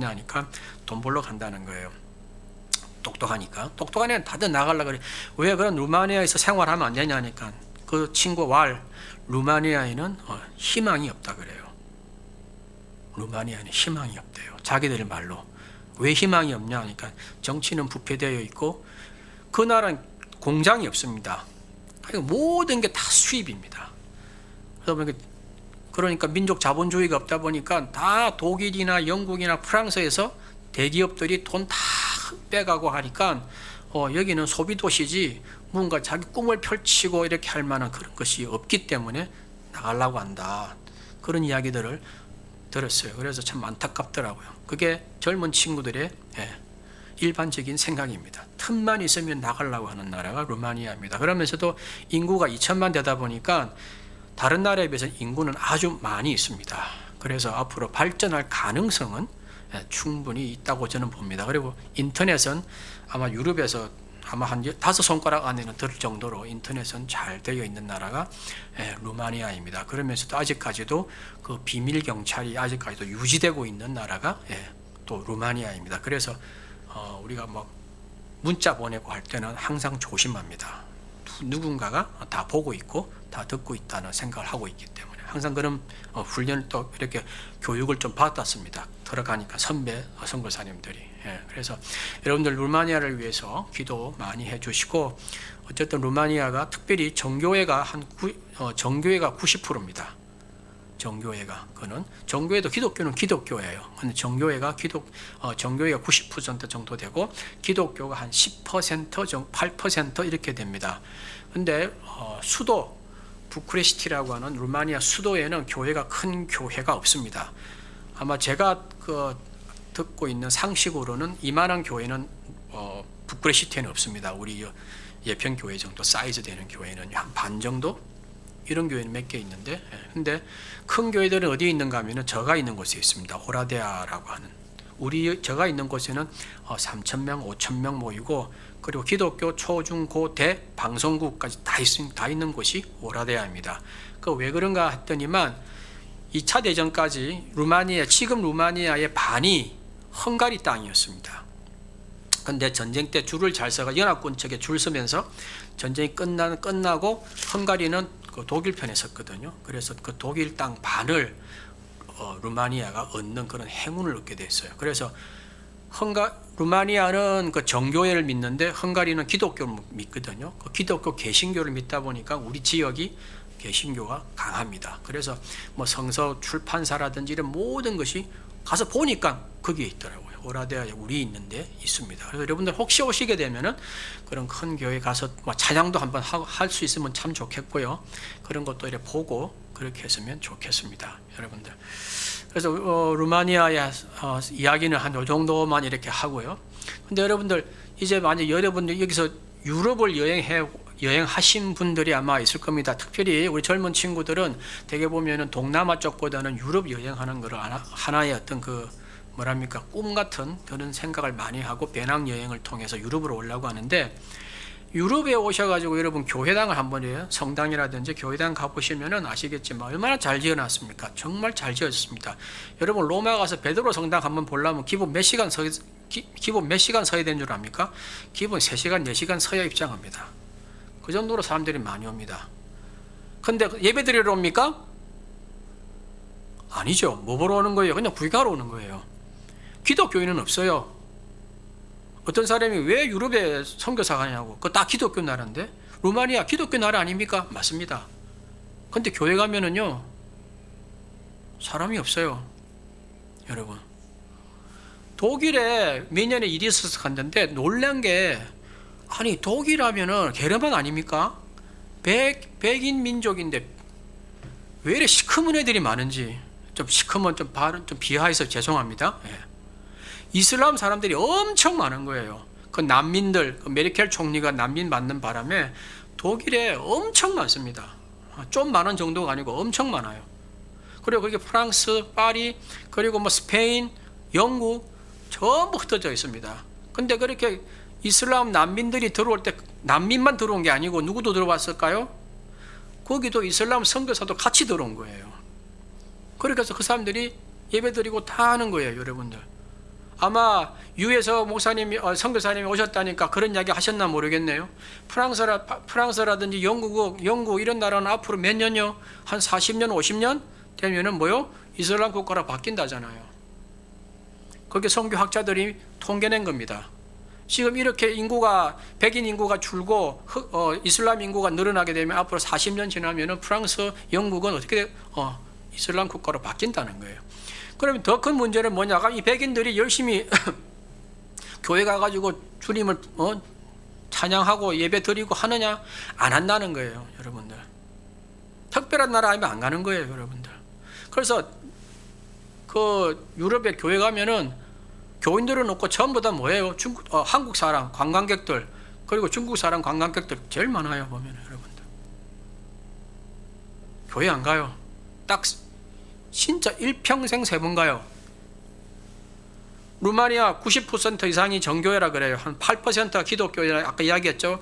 돈 벌러 간다는 거예요. 똑똑하니까. 똑똑한 애는 다들 나가려고 그래. 왜 그런 루마니아에서 생활하면 안 되냐니까 그 친구 루마니아에는 희망이 없다 그래요. 루마니아에는 희망이 없대요. 자기들 말로. 왜 희망이 없냐 하니까 정치는 부패되어 있고 그 나라는 공장이 없습니다. 모든 게 다 수입입니다. 그러니까 민족 자본주의가 없다 보니까 다 독일이나 영국이나 프랑스에서 대기업들이 돈 다 빼가고 하니까 여기는 소비도시지 뭔가 자기 꿈을 펼치고 이렇게 할 만한 그런 것이 없기 때문에 나가려고 한다. 그런 이야기들을 들었어요. 그래서 참 안타깝더라고요. 그게 젊은 친구들의 일반적인 생각입니다. 틈만 있으면 나가려고 하는 나라가 루마니아입니다. 그러면서도 인구가 2천만 되다 보니까 다른 나라에 비해서 인구는 아주 많이 있습니다. 그래서 앞으로 발전할 가능성은 충분히 있다고 저는 봅니다. 그리고 인터넷은 아마 유럽에서 아마 한 5손가락 안에는 들 정도로 인터넷은 잘 되어 있는 나라가 루마니아입니다. 그러면서도 아직까지도 그 비밀 경찰이 아직까지도 유지되고 있는 나라가 또 루마니아입니다. 그래서 우리가 뭐 문자 보내고 할 때는 항상 조심합니다. 누군가가 다 보고 있고 다 듣고 있다는 생각을 하고 있기 때문에 항상 그런 훈련을 또 이렇게 교육을 좀 받았습니다. 들어가니까 선교사님들이. 그래서 여러분들 루마니아를 위해서 기도 많이 해주시고 어쨌든 루마니아가 특별히 정교회가 정교회가 90%입니다. 정교회가 정교회도 기독교는 기독교예요. 근데 정교회가 90% 정도 되고 기독교가 한 10% 8% 이렇게 됩니다. 근데 수도 부쿠레슈티라고 하는 루마니아 수도에는 큰 교회가 없습니다. 아마 제가 듣고 있는 상식으로는 이만한 교회는 부쿠레슈티에는 없습니다. 우리 예편 교회 정도 사이즈 되는 교회는 한 반 정도 이런 교회는 몇 개 있는데, 근데 큰 교회들은 어디에 있는가 하면은 저가 있는 곳에 있습니다. 오라데아라고 하는 저가 있는 곳에는 3,000명, 5,000명 모이고 그리고 기독교 초, 중, 고, 대 방송국까지 다 있는 곳이 오라데아입니다. 왜 그런가 했더니만 2차 대전까지 지금 루마니아의 반이 헝가리 땅이었습니다. 근데 전쟁 때 줄을 잘 서가 연합군 측에 줄 서면서 전쟁이 끝나고 헝가리는 독일 편에 섰거든요. 그래서 그 독일 땅 반을 루마니아가 얻는 그런 행운을 얻게 됐어요. 그래서 루마니아는 그 정교회를 믿는데 헝가리는 기독교를 믿거든요. 그 기독교 개신교를 믿다 보니까 우리 지역이 개신교가 강합니다. 그래서 뭐 성서 출판사라든지 이런 모든 것이 가서 보니까 거기에 있더라고요. 오라데아에 우리 있는데 있습니다. 그래서 여러분들 혹시 오시게 되면은 그런 큰 교회 가서 뭐 찬양도 한번 할 수 있으면 참 좋겠고요. 그런 것도 이렇게 보고 그렇게 했으면 좋겠습니다, 여러분들. 그래서 루마니아의 이야기는 한 요 정도만 이렇게 하고요. 근데 여러분들 이제 만약 여러분들 여기서 유럽을 여행하신 분들이 아마 있을 겁니다. 특별히 우리 젊은 친구들은 대개 보면은 동남아 쪽보다는 유럽 여행하는 거를 하나의 어떤 그 뭐랍니까 꿈 같은 그런 생각을 많이 하고 배낭 여행을 통해서 유럽으로 오려고 하는데, 유럽에 오셔가지고 여러분 교회당을 한번 성당이라든지 교회당 가보시면은 아시겠지만 얼마나 잘 지어놨습니까? 정말 잘 지어졌습니다. 여러분 로마 가서 베드로 성당 한번 보려면 기본 몇 시간 서야 되는 줄 압니까? 기본 3시간, 4시간 서야 입장합니다. 그 정도로 사람들이 많이 옵니다. 근데 예배 드리러 옵니까? 아니죠. 뭐 보러 오는 거예요? 그냥 구경하러 오는 거예요. 기독교인은 없어요. 어떤 사람이 왜 유럽에 선교사 가냐고. 그거 다 기독교 나라인데? 루마니아 기독교 나라 아닙니까? 맞습니다. 근데 교회 가면은요, 사람이 없어요. 여러분. 독일에 몇 년에 일이 있어서 갔는데 놀란 게, 아니 독일 하면은 게르만 아닙니까? 백인 민족인데 왜 이렇게 시커먼 애들이 많은지, 좀 시커먼 좀 발음 좀 비하해서 죄송합니다. 예. 이슬람 사람들이 엄청 많은 거예요. 그 난민들, 그 메르켈 총리가 난민 받는 바람에 독일에 엄청 많습니다. 좀 많은 정도가 아니고 엄청 많아요. 그리고 거기 프랑스, 파리, 그리고 뭐 스페인, 영국 전부 흩어져 있습니다. 근데 그렇게 이슬람 난민들이 들어올 때 난민만 들어온 게 아니고 누구도 들어왔을까요? 거기도 이슬람 선교사도 같이 들어온 거예요. 그래서 그 사람들이 예배드리고 다 하는 거예요, 여러분들. 아마 유에서 목사님이 선교사님이 오셨다니까 그런 이야기 하셨나 모르겠네요. 프랑스라든지 영국 이런 나라는 앞으로 몇 년요? 한 40년, 50년 되면은 뭐요? 이슬람 국가로 바뀐다잖아요. 거기 선교학자들이 통계낸 겁니다. 지금 이렇게 백인 인구가 줄고 이슬람 인구가 늘어나게 되면 앞으로 40년 지나면은 프랑스, 영국은 어떻게 이슬람 국가로 바뀐다는 거예요. 그러면 더 큰 문제는 뭐냐? 이 백인들이 열심히 교회 가가지고 주님을 찬양하고 예배 드리고 하느냐? 안 한다는 거예요, 여러분들. 특별한 나라 아니면 안 가는 거예요, 여러분들. 그래서 그 유럽에 교회 가면은 교인들은 없고 전부 다 뭐예요? 한국 사람 관광객들, 그리고 중국 사람 관광객들 제일 많아요, 보면 여러분들. 교회 안 가요. 딱 진짜 일평생 3번 가요. 루마니아 90% 이상이 정교회라 그래요. 한 8%가 기독교회라 아까 이야기했죠.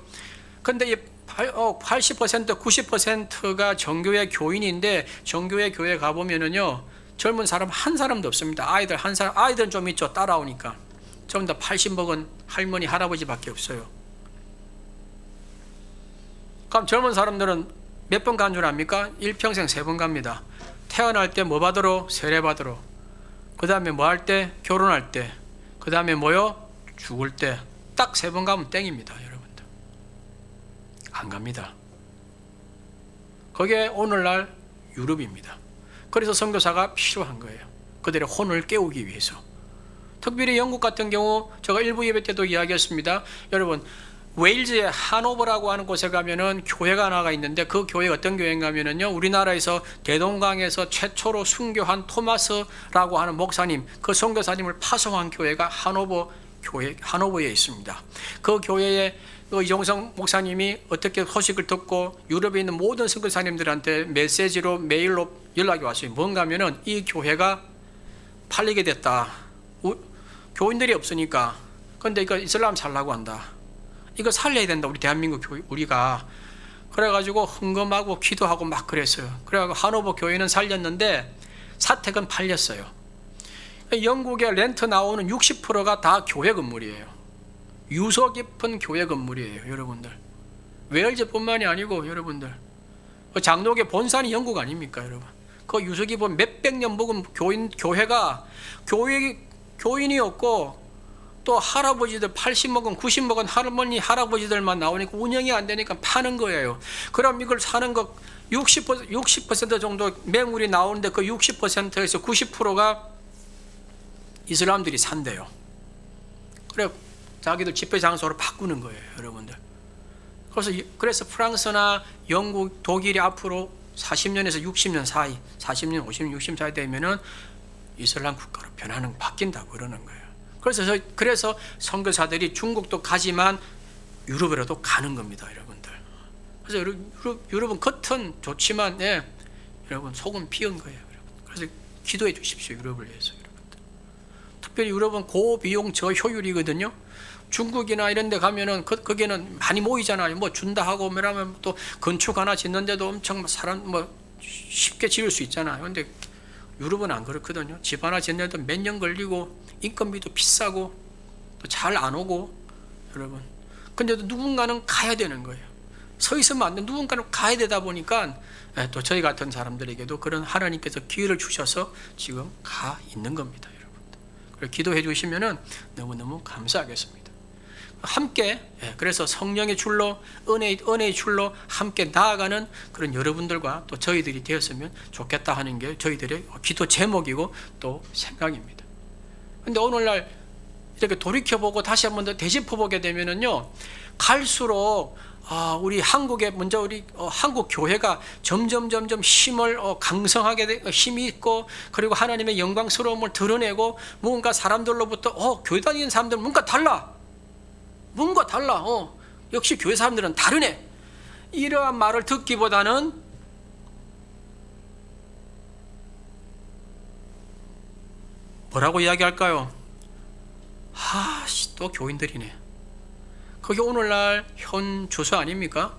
근데 이 80%, 90%가 정교회 교인인데 정교회 교회 가보면은요, 젊은 사람 한 사람도 없습니다. 아이들은 좀 있죠. 따라오니까. 전부 다 80 먹은 할머니, 할아버지밖에 없어요. 그럼 젊은 사람들은 몇 번 간 줄 압니까? 일평생 3번 갑니다. 태어날 때 뭐 받으러? 세례 받으러. 그 다음에 뭐 할 때? 결혼할 때. 그 다음에 뭐요? 죽을 때. 딱 3번 가면 땡입니다, 여러분들. 안 갑니다. 그게 오늘날 유럽입니다. 그래서 선교사가 필요한 거예요. 그들의 혼을 깨우기 위해서. 특별히 영국 같은 경우 제가 일부 예배 때도 이야기했습니다. 여러분, 웨일즈의 하노버라고 하는 곳에 가면은 교회가 하나가 있는데, 그 교회가 어떤 교회인가 하면은요, 우리나라에서 대동강에서 최초로 순교한 토마스라고 하는 목사님, 그 선교사님을 파송한 교회가 하노버에 있습니다. 그 교회에 이종성 목사님이 어떻게 소식을 듣고 유럽에 있는 모든 선교사님들한테 메시지로 메일로 연락이 왔어요. 뭔가 하면은 이 교회가 팔리게 됐다. 교인들이 없으니까. 근데 이거 이슬람 살라고 한다. 이거 살려야 된다, 우리 대한민국 우리가. 그래가지고 헌금하고 기도하고 막 그랬어요. 그래가지고 하노버 교회는 살렸는데 사택은 팔렸어요. 영국에 렌트 나오는 60%가 다 교회 건물이에요. 유서 깊은 교회 건물이에요, 여러분들. 웨일즈뿐만이 아니고 여러분들, 장로교 본산이 영국 아닙니까, 여러분? 그 유서 깊은 몇백 년 묵은 교회가 교인이 없고 또 할아버지들 80 먹은 90 먹은 할머니 할아버지들만 나오니까 운영이 안 되니까 파는 거예요. 그럼 이걸 사는 거 60% 정도 매물이 나오는데 그 60%에서 90%가 이슬람들이 산대요. 그래 자기들 집회 장소로 바꾸는 거예요, 여러분들. 그래서 프랑스나 영국, 독일이 앞으로 40년에서 60년 사이, 40년, 50년, 60년 사이 되면은 이슬람 국가로 바뀐다고 그러는 거예요. 그래서 선교사들이 중국도 가지만 유럽으로도 가는 겁니다, 여러분들. 그래서 유럽은 겉은 좋지만, 예, 여러분 속은 비은 거예요, 여러분. 그래서 기도해 주십시오, 유럽을 위해서, 여러분들. 특별히 유럽은 고비용 저효율이거든요. 중국이나 이런 데 가면은 거기는 많이 모이잖아요. 뭐 준다 하고 뭐라면 또 건축 하나 짓는데도 엄청 사람 쉽게 지을 수 있잖아요. 근데 유럽은 안 그렇거든요. 집 하나 짓는데도 몇 년 걸리고 인건비도 비싸고 또 잘 안 오고, 여러분. 근데도 누군가는 가야 되는 거예요. 서 있으면 안 돼. 누군가는 가야 되다 보니까 또 저희 같은 사람들에게도 그런 하나님께서 기회를 주셔서 지금 가 있는 겁니다, 여러분. 그래서 기도해 주시면은 너무너무 감사하겠습니다. 함께, 그래서 성령의 줄로 은혜의 줄로 함께 나아가는 그런 여러분들과 또 저희들이 되었으면 좋겠다 하는 게 저희들의 기도 제목이고 또 생각입니다. 근데 오늘날 이렇게 돌이켜보고 다시 한번 더 되짚어보게 되면은요, 갈수록 우리 한국에 먼저 우리 한국 교회가 점점 힘을 강성하게 힘이 있고, 그리고 하나님의 영광스러움을 드러내고, 뭔가 사람들로부터 교회 다니는 사람들은 뭔가 달라. 역시 교회 사람들은 다르네. 이러한 말을 듣기보다는 뭐라고 이야기할까요? 또 교인들이네. 그게 오늘날 현 주소 아닙니까?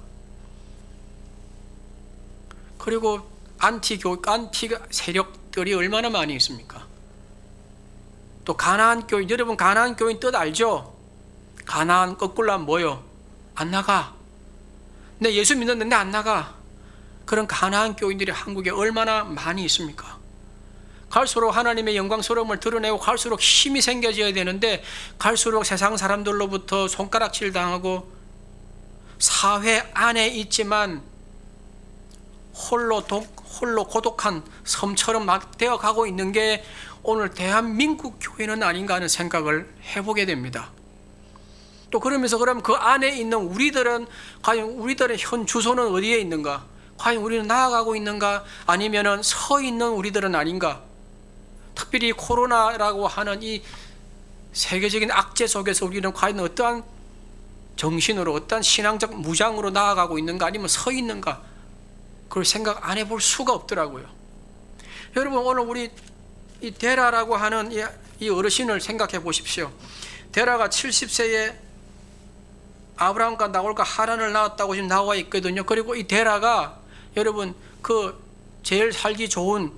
그리고 안티 세력들이 얼마나 많이 있습니까? 또 가나안 교인, 여러분 가나안 교인 뜻 알죠? 가나안 거꾸로 하면 뭐요? 안 나가. 내 예수 믿었는데 안 나가. 그런 가나안 교인들이 한국에 얼마나 많이 있습니까? 갈수록 하나님의 영광스러움을 드러내고 갈수록 힘이 생겨져야 되는데, 갈수록 세상 사람들로부터 손가락질 당하고 사회 안에 있지만 홀로 고독한 섬처럼 되어 가고 있는 게 오늘 대한민국 교회는 아닌가 하는 생각을 해보게 됩니다. 또 그러면서 그럼 그 안에 있는 우리들은 과연 우리들의 현 주소는 어디에 있는가? 과연 우리는 나아가고 있는가? 아니면은 서 있는 우리들은 아닌가? 특별히 코로나라고 하는 이 세계적인 악재 속에서 우리는 과연 어떠한 정신으로, 어떠한 신앙적 무장으로 나아가고 있는가? 아니면 서 있는가? 그걸 생각 안 해볼 수가 없더라고요. 여러분, 오늘 우리 이 데라라고 하는 이 어르신을 생각해 보십시오. 데라가 70세에 아브라함과 나홀과 하란을 낳았다고 지금 나와 있거든요. 그리고 이 데라가 여러분 그 제일 살기 좋은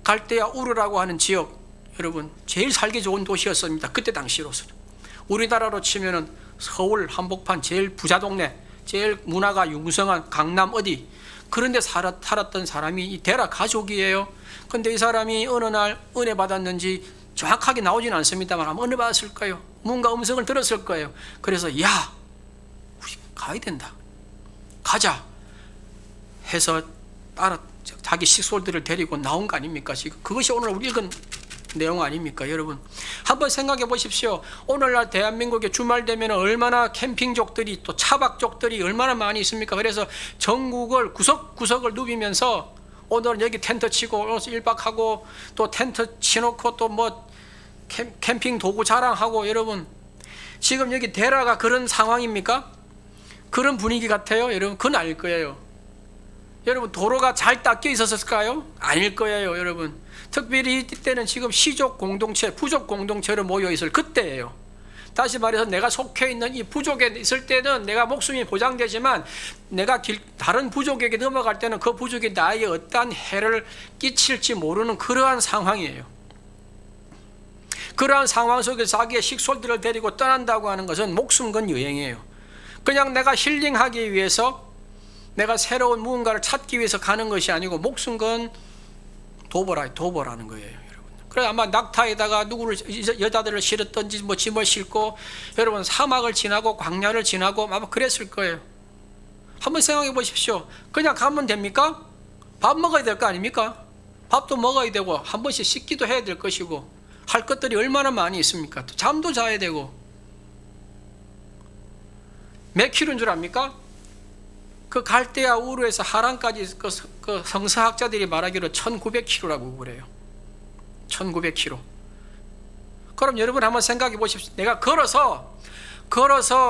갈대아 우르라고 하는 지역, 여러분 제일 살기 좋은 도시였습니다. 그때 당시로서는. 우리나라로 치면은 서울 한복판 제일 부자 동네, 제일 문화가 융성한 강남 어디, 그런데 살았던 사람이 이 데라 가족이에요. 근데 이 사람이 어느 날 은혜 받았는지 정확하게 나오지는 않습니다만 아마 은혜 받았을까요? 뭔가 음성을 들었을 거예요. 그래서 야, 우리 가야 된다, 가자 해서 자기 식솔들을 데리고 나온 거 아닙니까? 지금 그것이 오늘 우리 읽은 내용 아닙니까? 여러분 한번 생각해 보십시오. 오늘날 대한민국에 주말 되면 얼마나 캠핑족들이, 또 차박족들이 얼마나 많이 있습니까? 그래서 전국을 구석구석을 누비면서 오늘은 여기 텐트 치고 오늘 1박하고 또 텐트 치놓고 또 뭐 캠핑 도구 자랑하고, 여러분 지금 여기 데라가 그런 상황입니까? 그런 분위기 같아요? 여러분 그건 아닐 거예요. 여러분 도로가 잘 닦여 있었을까요? 아닐 거예요. 여러분 특별히 이때는 지금 시족 공동체, 부족 공동체로 모여 있을 그때예요. 다시 말해서 내가 속해 있는 이 부족에 있을 때는 내가 목숨이 보장되지만, 내가 다른 부족에게 넘어갈 때는 그 부족이 나에게 어떠한 해를 끼칠지 모르는 그러한 상황이에요. 그러한 상황 속에서 자기의 식솔들을 데리고 떠난다고 하는 것은 목숨 건 여행이에요. 그냥 내가 힐링하기 위해서, 내가 새로운 무언가를 찾기 위해서 가는 것이 아니고 목숨 건 도보라는 거예요, 여러분. 그래 아마 낙타에다가 누구를 여자들을 실었던지 뭐 짐을 싣고 여러분 사막을 지나고 광야를 지나고 아마 그랬을 거예요. 한번 생각해 보십시오. 그냥 가면 됩니까? 밥 먹어야 될 거 아닙니까? 밥도 먹어야 되고 한 번씩 씻기도 해야 될 것이고 할 것들이 얼마나 많이 있습니까? 또 잠도 자야 되고. 몇 킬로인 줄 압니까? 그 갈대아 우르에서 하란까지 그 성서학자들이 말하기로 1900km라고 그래요. 1900km. 그럼 여러분 한번 생각해 보십시오. 내가 걸어서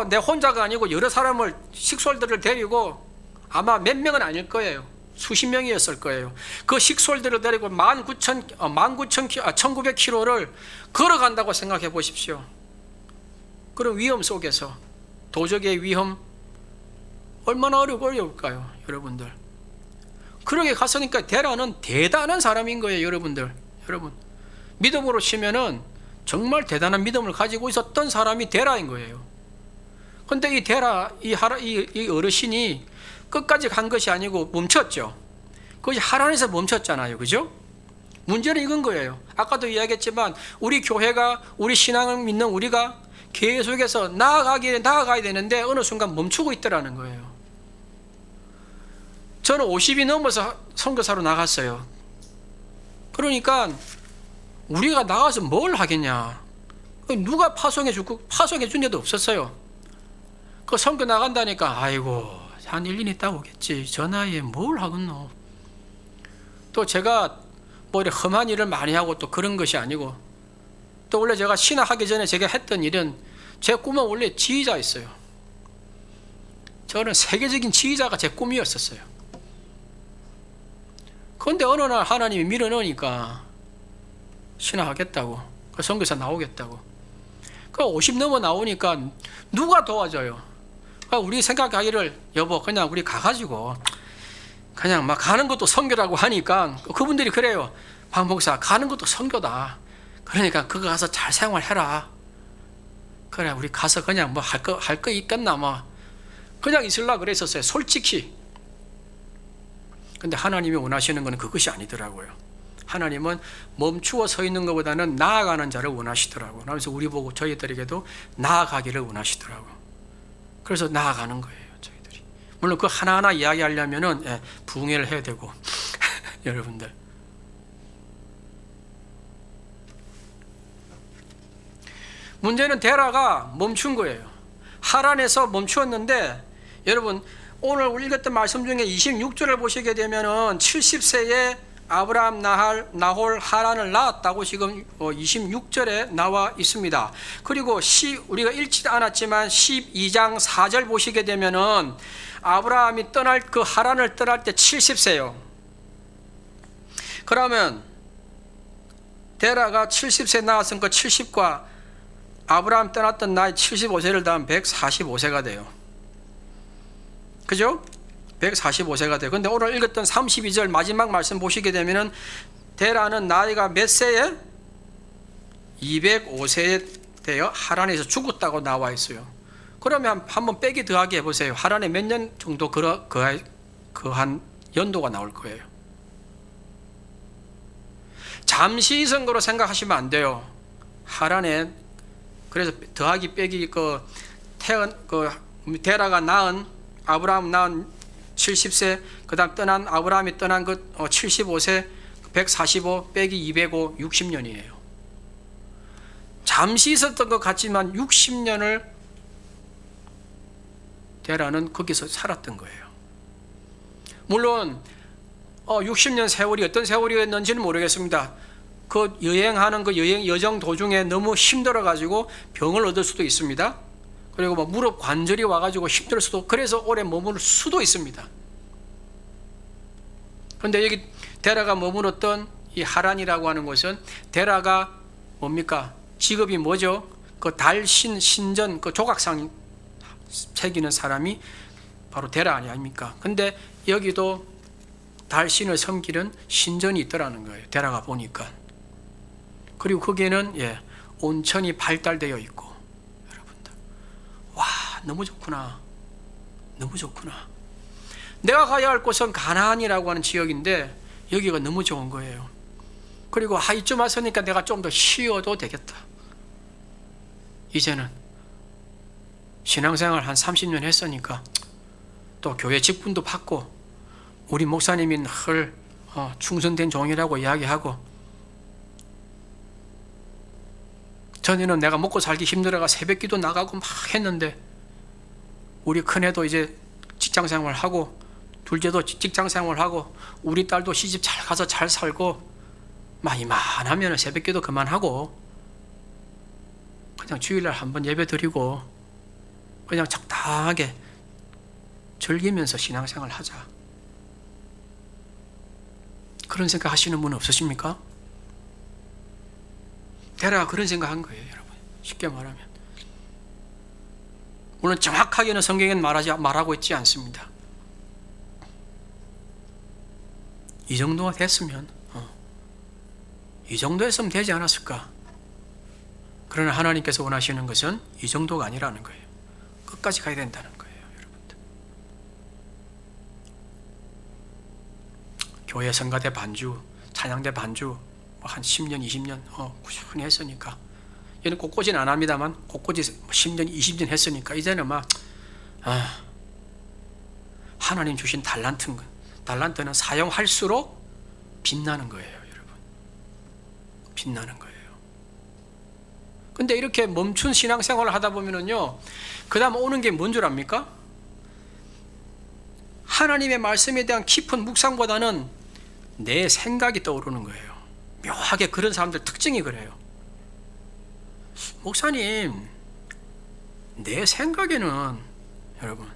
내 혼자가 아니고 여러 사람을 식솔들을 데리고 아마 몇 명은 아닐 거예요. 수십 명이었을 거예요. 그 식솔들을 데리고 1900km를 걸어간다고 생각해 보십시오. 그런 위험 속에서 도적의 위험 얼마나 어려울까요, 여러분들? 그러게 갔으니까 데라는 대단한 사람인 거예요, 여러분들. 여러분, 믿음으로 치면은 정말 대단한 믿음을 가지고 있었던 사람이 데라인 거예요. 근데 이 데라, 이 어르신이 끝까지 간 것이 아니고 멈췄죠. 그것이 하란에서 멈췄잖아요, 그죠? 문제는 이건 거예요. 아까도 이야기했지만 우리 교회가, 우리 신앙을 믿는 우리가 계속해서 나아가야 되는데 어느 순간 멈추고 있더라는 거예요. 저는 50이 넘어서 선교사로 나갔어요. 그러니까 우리가 나가서 뭘 하겠냐? 누가 파송해 준 데도 없었어요. 그 선교 나간다니까 아이고 한 1년 있다 오겠지. 저 나이에 뭘 하겠노? 또 제가 뭐 이렇게 험한 일을 많이 하고 또 그런 것이 아니고 또 원래 제가 신학하기 전에 제가 했던 일은 제 꿈은 원래 지휘자였어요. 저는 세계적인 지휘자가 제 꿈이었었어요. 그런데 어느 날 하나님이 밀어넣으니까 신학하겠다고, 그 선교사 나오겠다고. 그 50 넘어 나오니까 누가 도와줘요? 우리 생각하기를 여보 그냥 우리 가가지고 그냥 막 가는 것도 선교라고 하니까 그분들이 그래요. 박 목사 가는 것도 선교다. 그러니까 그거 가서 잘 생활해라. 그래 우리 가서 그냥 뭐 할 거 있겠나 뭐 그냥 있으려고 그랬었어요, 솔직히. 근데 하나님이 원하시는 건 그것이 아니더라고요. 하나님은 멈추어 서 있는 것보다는 나아가는 자를 원하시더라고요. 그래서 우리 보고 저희들에게도 나아가기를 원하시더라고요. 그래서 나아가는 거예요, 저희들이. 물론 그 하나하나 이야기하려면은 부흥회를 해야 되고 여러분들. 문제는 데라가 멈춘 거예요. 하란에서 멈추었는데 여러분 오늘 읽었던 말씀 중에 26절을 보시게 되면은 70세에 아브라함, 나홀, 하란을 낳았다고 지금 26절에 나와 있습니다. 그리고 우리가 읽지 않았지만 12장 4절 보시게 되면은 아브라함이 그 하란을 떠날 때 70세요. 그러면 데라가 70세 낳았으니까 70과 아브라함 떠났던 나이 75세를 더하면 145세가 돼요. 그죠? 145세가 돼요. 근데 오늘 읽었던 32절 마지막 말씀 보시게 되면은 데라는 나이가 몇 세에? 205세에 되어 하란에서 죽었다고 나와 있어요. 그러면 한번 빼기 더하기 해보세요. 하란에 몇 년 정도 그한 연도가 나올 거예요. 잠시 선거로 생각하시면 안 돼요. 하란에 그래서 더하기 빼기 데라가 낳은 아브라함 낳은 70세, 그 다음 아브라함이 떠난 것 75세, 145 빼기 205, 60년이에요. 잠시 있었던 것 같지만 60년을 데라는 거기서 살았던 거예요. 물론 60년 세월이 어떤 세월이었는지는 모르겠습니다. 그 여행하는 그 여정 도중에 너무 힘들어 가지고 병을 얻을 수도 있습니다. 그리고 뭐 무릎 관절이 와가지고 힘들 수도, 그래서 오래 머무를 수도 있습니다. 그런데 여기 데라가 머물었던 이 하란이라고 하는 곳은 데라가 뭡니까? 직업이 뭐죠? 그 달신 신전 그 조각상 새기는 사람이 바로 데라 아닙니까? 근데 여기도 달신을 섬기는 신전이 있더라는 거예요. 데라가 보니까. 그리고 거기에는 온천이 발달되어 있고, 여러분들 와 너무 좋구나. 너무 좋구나. 내가 가야 할 곳은 가나안이라고 하는 지역인데 여기가 너무 좋은 거예요. 그리고 이쯤 왔으니까 내가 좀 더 쉬어도 되겠다. 이제는 신앙생활 한 30년 했으니까 또 교회 직분도 받고 우리 목사님이 늘 충성된 종이라고 이야기하고, 전에는 내가 먹고 살기 힘들어가 새벽기도 나가고 막 했는데 우리 큰애도 이제 직장생활하고 둘째도 직장생활하고 우리 딸도 시집 잘 가서 잘 살고 막 이만하면 새벽기도 그만하고 그냥 주일날 한번 예배 드리고 그냥 적당하게 즐기면서 신앙생활 하자. 그런 생각 하시는 분 없으십니까? 데라가 그런 생각한 거예요, 여러분. 쉽게 말하면. 물론 정확하게는 성경에는 말하고 있지 않습니다. 이 정도가 됐으면, 이 정도 했으면 되지 않았을까? 그러나 하나님께서 원하시는 것은 이 정도가 아니라는 거예요. 끝까지 가야 된다는 거예요, 여러분들. 교회 성가대 반주, 찬양대 반주 한 10년, 20년 꾸준히 했으니까, 얘는 곳곳이는 안 합니다만 곳곳이 10년, 20년 했으니까 이제는 막 하나님 주신 달란트는 사용할수록 빛나는 거예요, 여러분. 빛나는 거예요. 근데 이렇게 멈춘 신앙생활을 하다 보면은요, 그 다음 오는 게 뭔 줄 압니까? 하나님의 말씀에 대한 깊은 묵상보다는 내 생각이 떠오르는 거예요. 묘하게 그런 사람들 특징이 그래요. 목사님, 내 생각에는, 여러분,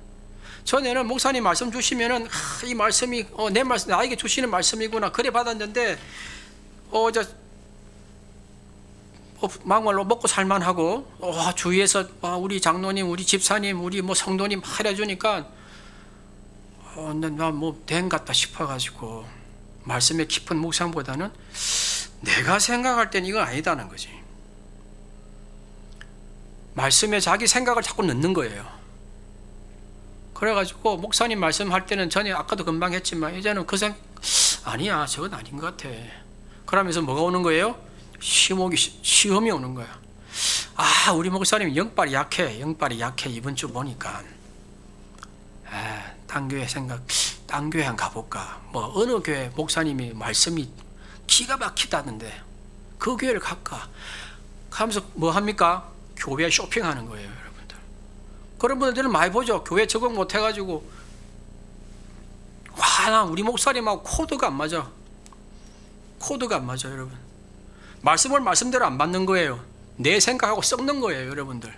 전에는 목사님 말씀 주시면은 이 말씀이 내 말씀, 나에게 주시는 말씀이구나 그래 받았는데 막말로 먹고 살만하고 주위에서 우리 장로님, 우리 집사님, 우리 뭐 성도님 하려주니까 나 뭐 된 같다 싶어가지고 말씀의 깊은 묵상보다는 내가 생각할 땐 이건 아니다는 거지. 말씀에 자기 생각을 자꾸 넣는 거예요. 그래가지고 목사님 말씀할 때는 전에 아까도 금방 했지만 이제는 아니야, 저건 아닌 것 같아. 그러면서 뭐가 오는 거예요? 시험이 오는 거야. 우리 목사님 영빨이 약해 이번 주 보니까 딴 교회 딴 교회 한 가볼까, 뭐 어느 교회 목사님이 말씀이 기가 막히다는데 그 교회를 갈까 하면서 뭐 합니까? 교회 쇼핑하는 거예요, 여러분들. 그런 분들은 많이 보죠. 교회 적응 못 해가지고 나 우리 목사님하고 코드가 안 맞아, 여러분. 말씀을 말씀대로 안 받는 거예요. 내 생각하고 썩는 거예요, 여러분들.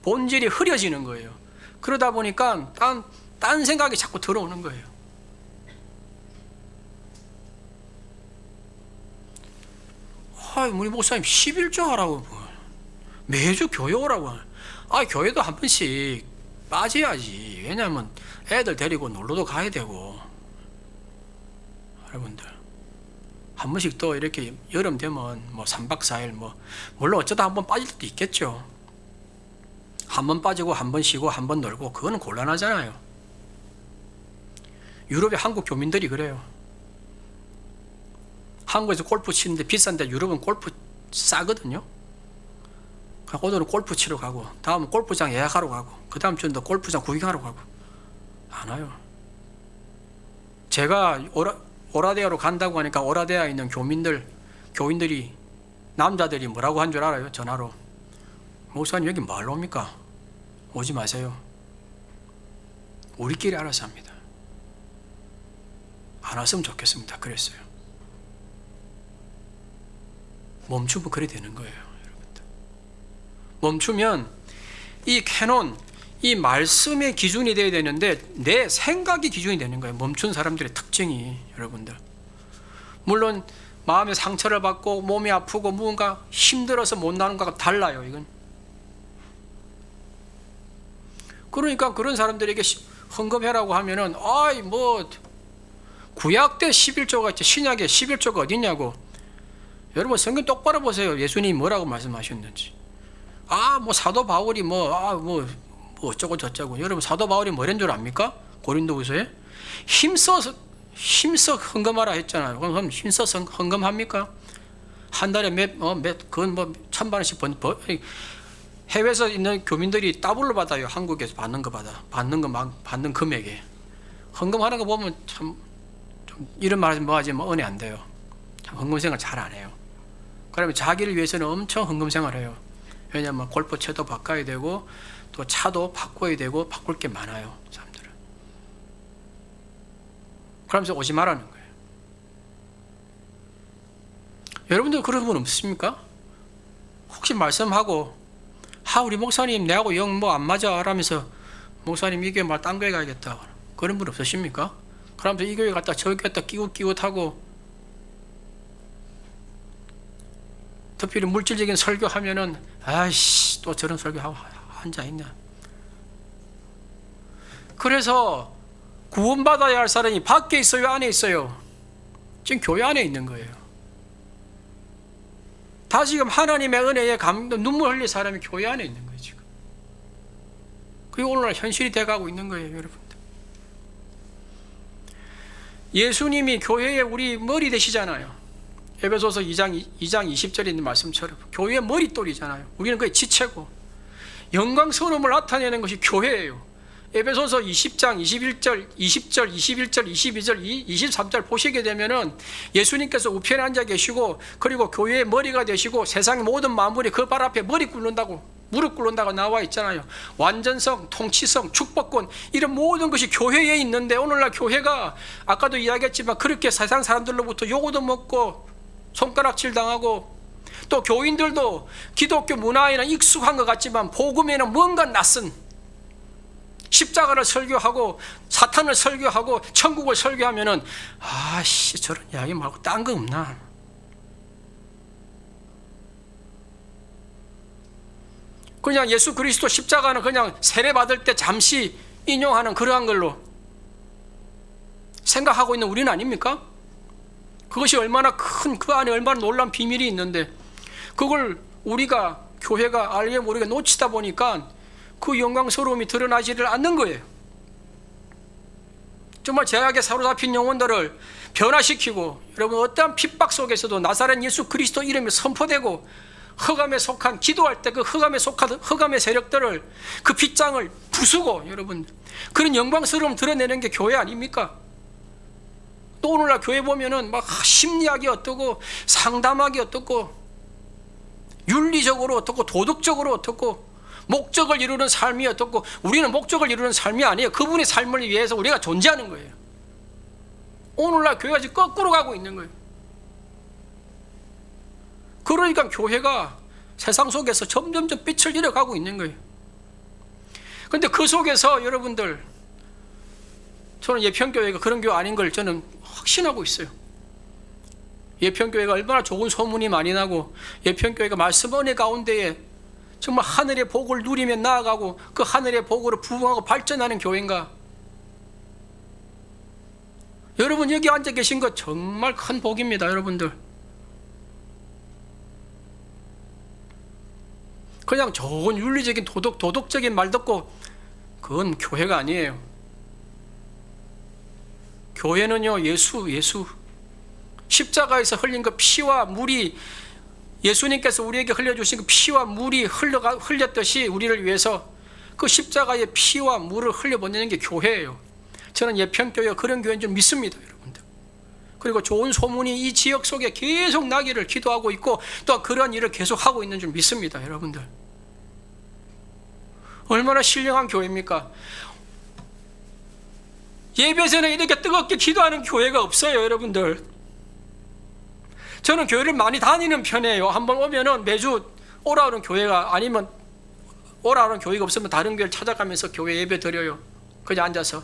본질이 흐려지는 거예요. 그러다 보니까 딴 생각이 자꾸 들어오는 거예요. 우리 목사님 11조 하라고, 매주 교회 오라고. 교회도 한 번씩 빠져야지. 왜냐하면 애들 데리고 놀러도 가야 되고, 여러분들 한 번씩 또 이렇게 여름 되면 뭐 3박 4일 물론 어쩌다 한 번 빠질 때도 있겠죠. 한 번 빠지고 한 번 쉬고 한 번 놀고 그거는 곤란하잖아요. 유럽의 한국 교민들이 그래요. 한국에서 골프 치는데 비싼데 유럽은 골프 싸거든요. 오늘은 골프 치러 가고 다음은 골프장 예약하러 가고 그 다음 주는 또 골프장 구경하러 가고 안 와요. 제가 오라데아로 간다고 하니까 오라데아에 있는 교인들이 남자들이 뭐라고 한 줄 알아요? 전화로. 목사님 여기 뭐하러 옵니까? 오지 마세요. 우리끼리 알아서 합니다. 안 왔으면 좋겠습니다. 그랬어요. 멈추면 그래 되는 거예요, 여러분들. 멈추면 이 캐논, 이 말씀의 기준이 되어야 되는데 내 생각이 기준이 되는 거예요. 멈춘 사람들의 특징이, 여러분들. 물론 마음의 상처를 받고 몸이 아프고 무언가 힘들어서 못 나는 것과 달라요, 이건. 그러니까 그런 사람들에게 헌금해라고 하면은 구약 때 11조가 있지 신약에 11조가 어디 있냐고. 여러분 성경 똑바로 보세요. 예수님이 뭐라고 말씀하셨는지. 사도 바울이 어쩌고 저쩌고. 여러분 사도 바울이 뭐란 줄 압니까? 고린도후서에 힘써 헌금하라 했잖아요. 그럼 힘써 헌금합니까? 한 달에 그건 뭐 1,000만 원씩 해외에서 있는 교민들이 더블로 받아요. 한국에서 받는 금액에. 헌금하는 거 보면 참 좀 이런 말하지 뭐하지 은혜 안 돼요. 참 헌금 생활 잘 안 해요. 그러면 자기를 위해서는 엄청 헌금 생활해요. 왜냐하면 골프채도 바꿔야 되고 또 차도 바꿔야 되고 바꿀 게 많아요. 사람들은. 그러면서 오지 말라는 거예요. 여러분들 그런 분 없습니까? 혹시 말씀하고 우리 목사님 내하고 영 뭐 안 맞아 라면서 목사님 이 교회 말 딴 교회 가야겠다 그런 분 없으십니까? 그러면서 이 교회 갔다 저 교회 갔다 끼웃끼웃하고 특별히 물질적인 설교하면은 아이씨 또 저런 설교하고 앉아있네. 그래서 구원받아야 할 사람이 밖에 있어요 안에 있어요? 지금 교회 안에 있는 거예요. 다시금 하나님의 은혜에 눈물 흘릴 사람이 교회 안에 있는 거예요 지금. 그게 오늘날 현실이 돼가고 있는 거예요 여러분들. 예수님이 교회의 우리 머리 되시잖아요. 에베소서 2장 20절에 있는 말씀처럼 교회의 머릿돌이잖아요. 우리는 그의 지체고 영광스러움을 나타내는 것이 교회예요. 에베소서 20장 21절 20절 21절 22절 23절 보시게 되면은 예수님께서 우편에 앉아 계시고 그리고 교회의 머리가 되시고 세상의 모든 만물이 그 발 앞에 무릎 꿇는다고 나와 있잖아요. 완전성, 통치성, 축복권 이런 모든 것이 교회에 있는데 오늘날 교회가 아까도 이야기했지만 그렇게 세상 사람들로부터 요구도 먹고 손가락질 당하고 또 교인들도 기독교 문화에는 익숙한 것 같지만 복음에는 뭔가 낯선 십자가를 설교하고 사탄을 설교하고 천국을 설교하면은 저런 이야기 말고 딴 거 없나? 그냥 예수 그리스도 십자가는 그냥 세례 받을 때 잠시 인용하는 그러한 걸로 생각하고 있는 우리는 아닙니까? 그것이 얼마나 그 안에 얼마나 놀라운 비밀이 있는데 그걸 우리가 교회가 알게 모르게 놓치다 보니까 그 영광스러움이 드러나지를 않는 거예요. 정말 죄악에 사로잡힌 영혼들을 변화시키고 여러분 어떠한 핍박 속에서도 나사렛 예수 그리스도 이름이 선포되고 흑암에 속한 기도할 때 그 흑암에 속한 흑암의 세력들을 그 빗장을 부수고 여러분 그런 영광스러움 드러내는 게 교회 아닙니까? 또 오늘날 교회 보면은 막 심리학이 어떻고 상담학이 어떻고 윤리적으로 어떻고 도덕적으로 어떻고 목적을 이루는 삶이 어떻고 우리는 목적을 이루는 삶이 아니에요. 그분의 삶을 위해서 우리가 존재하는 거예요. 오늘날 교회가 지금 거꾸로 가고 있는 거예요. 그러니까 교회가 세상 속에서 점점점 빛을 잃어가고 있는 거예요. 그런데 그 속에서 여러분들 저는 예편교회가 그런 교회 아닌 걸 저는 확신하고 있어요. 예편교회가 얼마나 좋은 소문이 많이 나고 예편교회가 말씀 은혜 가운데에 정말 하늘의 복을 누리며 나아가고 그 하늘의 복으로 부흥하고 발전하는 교회인가? 여러분 여기 앉아 계신 것 정말 큰 복입니다. 여러분들 그냥 좋은 윤리적인 도덕적인 말 듣고 그건 교회가 아니에요. 교회는요 예수 십자가에서 흘린 그 피와 물이 예수님께서 우리에게 흘려주신 그 피와 물이 흘렸듯이 우리를 위해서 그 십자가의 피와 물을 흘려보내는 게 교회예요. 저는 예편교회가 그런 교회인 줄 믿습니다. 여러분들. 그리고 좋은 소문이 이 지역 속에 계속 나기를 기도하고 있고 또 그런 일을 계속하고 있는 줄 믿습니다. 여러분들 얼마나 신령한 교회입니까? 예배 전에 이렇게 뜨겁게 기도하는 교회가 없어요. 여러분들 저는 교회를 많이 다니는 편이에요. 한번 오면은 매주 오라는 교회가 아니면 오라는 교회가 없으면 다른 교회를 찾아가면서 교회 예배 드려요. 그냥 앉아서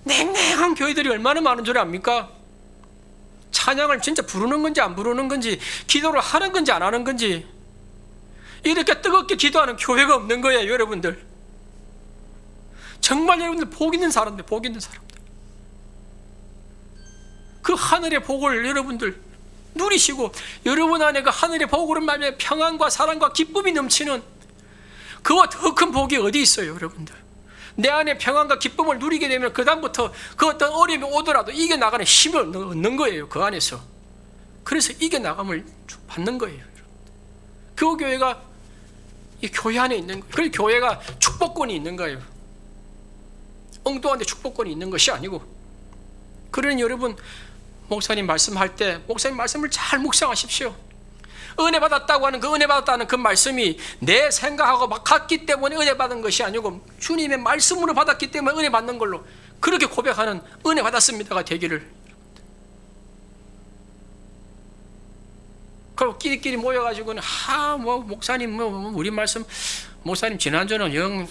냉랭한 교회들이 얼마나 많은 줄 압니까? 찬양을 진짜 부르는 건지 안 부르는 건지 기도를 하는 건지 안 하는 건지 이렇게 뜨겁게 기도하는 교회가 없는 거예요. 여러분들 정말 여러분들 복 있는 사람들 그 하늘의 복을 여러분들 누리시고 여러분 안에 그 하늘의 복으로 말미암아 평안과 사랑과 기쁨이 넘치는 그와 더 큰 복이 어디 있어요. 여러분들 내 안에 평안과 기쁨을 누리게 되면 그 다음부터 그 어떤 어려움이 오더라도 이겨나가는 힘을 얻는 거예요. 그 안에서 그래서 이겨나감을 받는 거예요. 그 교회가 이 교회 안에 있는 거예요. 그래서 교회가 축복권이 있는 거예요. 엉뚱한데 축복권이 있는 것이 아니고. 그러니 여러분, 목사님 말씀할 때 목사님 말씀을 잘 묵상하십시오. 은혜 받았다고 하는 그 은혜 받았다는 그 말씀이 내 생각하고 막 같기 때문에 은혜 받은 것이 아니고 주님의 말씀으로 받았기 때문에 은혜 받는 걸로 그렇게 고백하는 은혜 받았습니다가 되기를. 그리고 끼리끼리 모여가지고는 목사님 우리 말씀 목사님 지난주는 영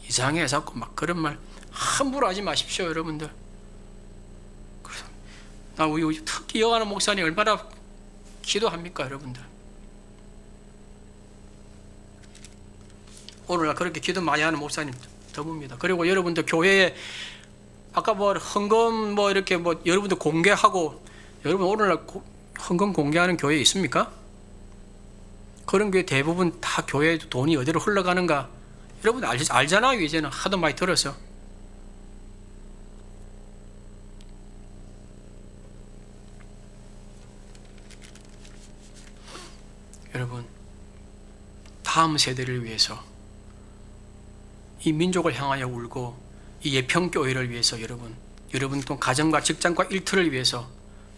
이상해 자꾸 막 그런 말 함부로 하지 마십시오, 여러분들. 나 우리 특히 여가는 목사님 얼마나 기도합니까, 여러분들? 오늘날 그렇게 기도 많이 하는 목사님 드뭅니다. 그리고 여러분들 교회에 아까 헌금 이렇게 여러분들 공개하고, 여러분 오늘날 헌금 공개하는 교회 있습니까? 그런 교회 대부분 다 교회에 돈이 어디로 흘러가는가 여러분 알잖아요. 이제는 하도 많이 들어서. 여러분, 다음 세대를 위해서, 이 민족을 향하여 울고 이 예평교회를 위해서 여러분 또 가정과 직장과 일터를 위해서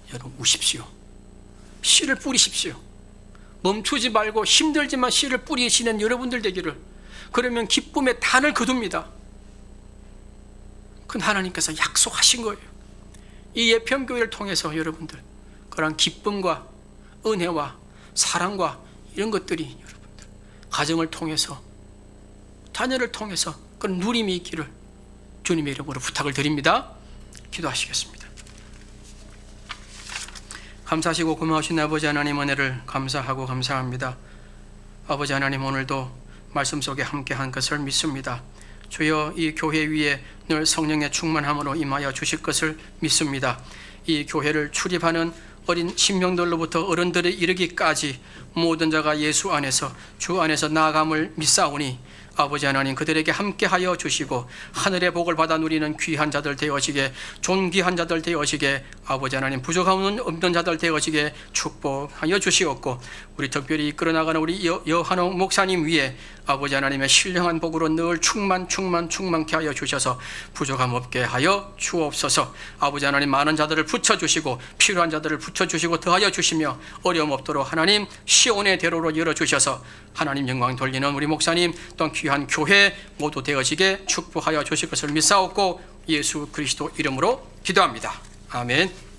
여러분 우십시오. 씨를 뿌리십시오. 멈추지 말고 힘들지만 씨를 뿌리시는 여러분들 되기를. 그러면 기쁨의 단을 거둡니다. 그 하나님께서 약속하신 거예요. 이 예평교회를 통해서 여러분들 그런 기쁨과 은혜와 사랑과 이런 것들이 여러분들 가정을 통해서 자녀를 통해서 그런 누림이 있기를 주님의 이름으로 부탁을 드립니다. 기도하시겠습니다. 감사하시고 고마우신 아버지 하나님, 은혜를 감사하고 감사합니다. 아버지 하나님, 오늘도 말씀 속에 함께한 것을 믿습니다. 주여, 이 교회 위에 늘 성령의 충만함으로 임하여 주실 것을 믿습니다. 이 교회를 출입하는 어린 신명들로부터 어른들에 이르기까지 모든 자가 예수 안에서 주 안에서 나아감을 믿사오니 아버지 하나님, 그들에게 함께하여 주시고 하늘의 복을 받아 누리는 귀한 자들 되어지게, 존귀한 자들 되어지게, 아버지 하나님 부족함은 없는 자들 되어지게 축복하여 주시옵고, 우리 특별히 이끌어나가는 우리 여한옥 목사님 위에 아버지 하나님의 신령한 복으로 늘 충만케 하여 주셔서 부족함 없게 하여 주옵소서. 아버지 하나님, 많은 자들을 붙여주시고 필요한 자들을 붙여주시고 더하여 주시며 어려움 없도록 하나님 시온의 대로로 열어주셔서 하나님 영광 돌리는 우리 목사님 또 귀한 교회 모두 되어지게 축복하여 주실 것을 믿사옵고 예수 그리스도 이름으로 기도합니다. 아멘.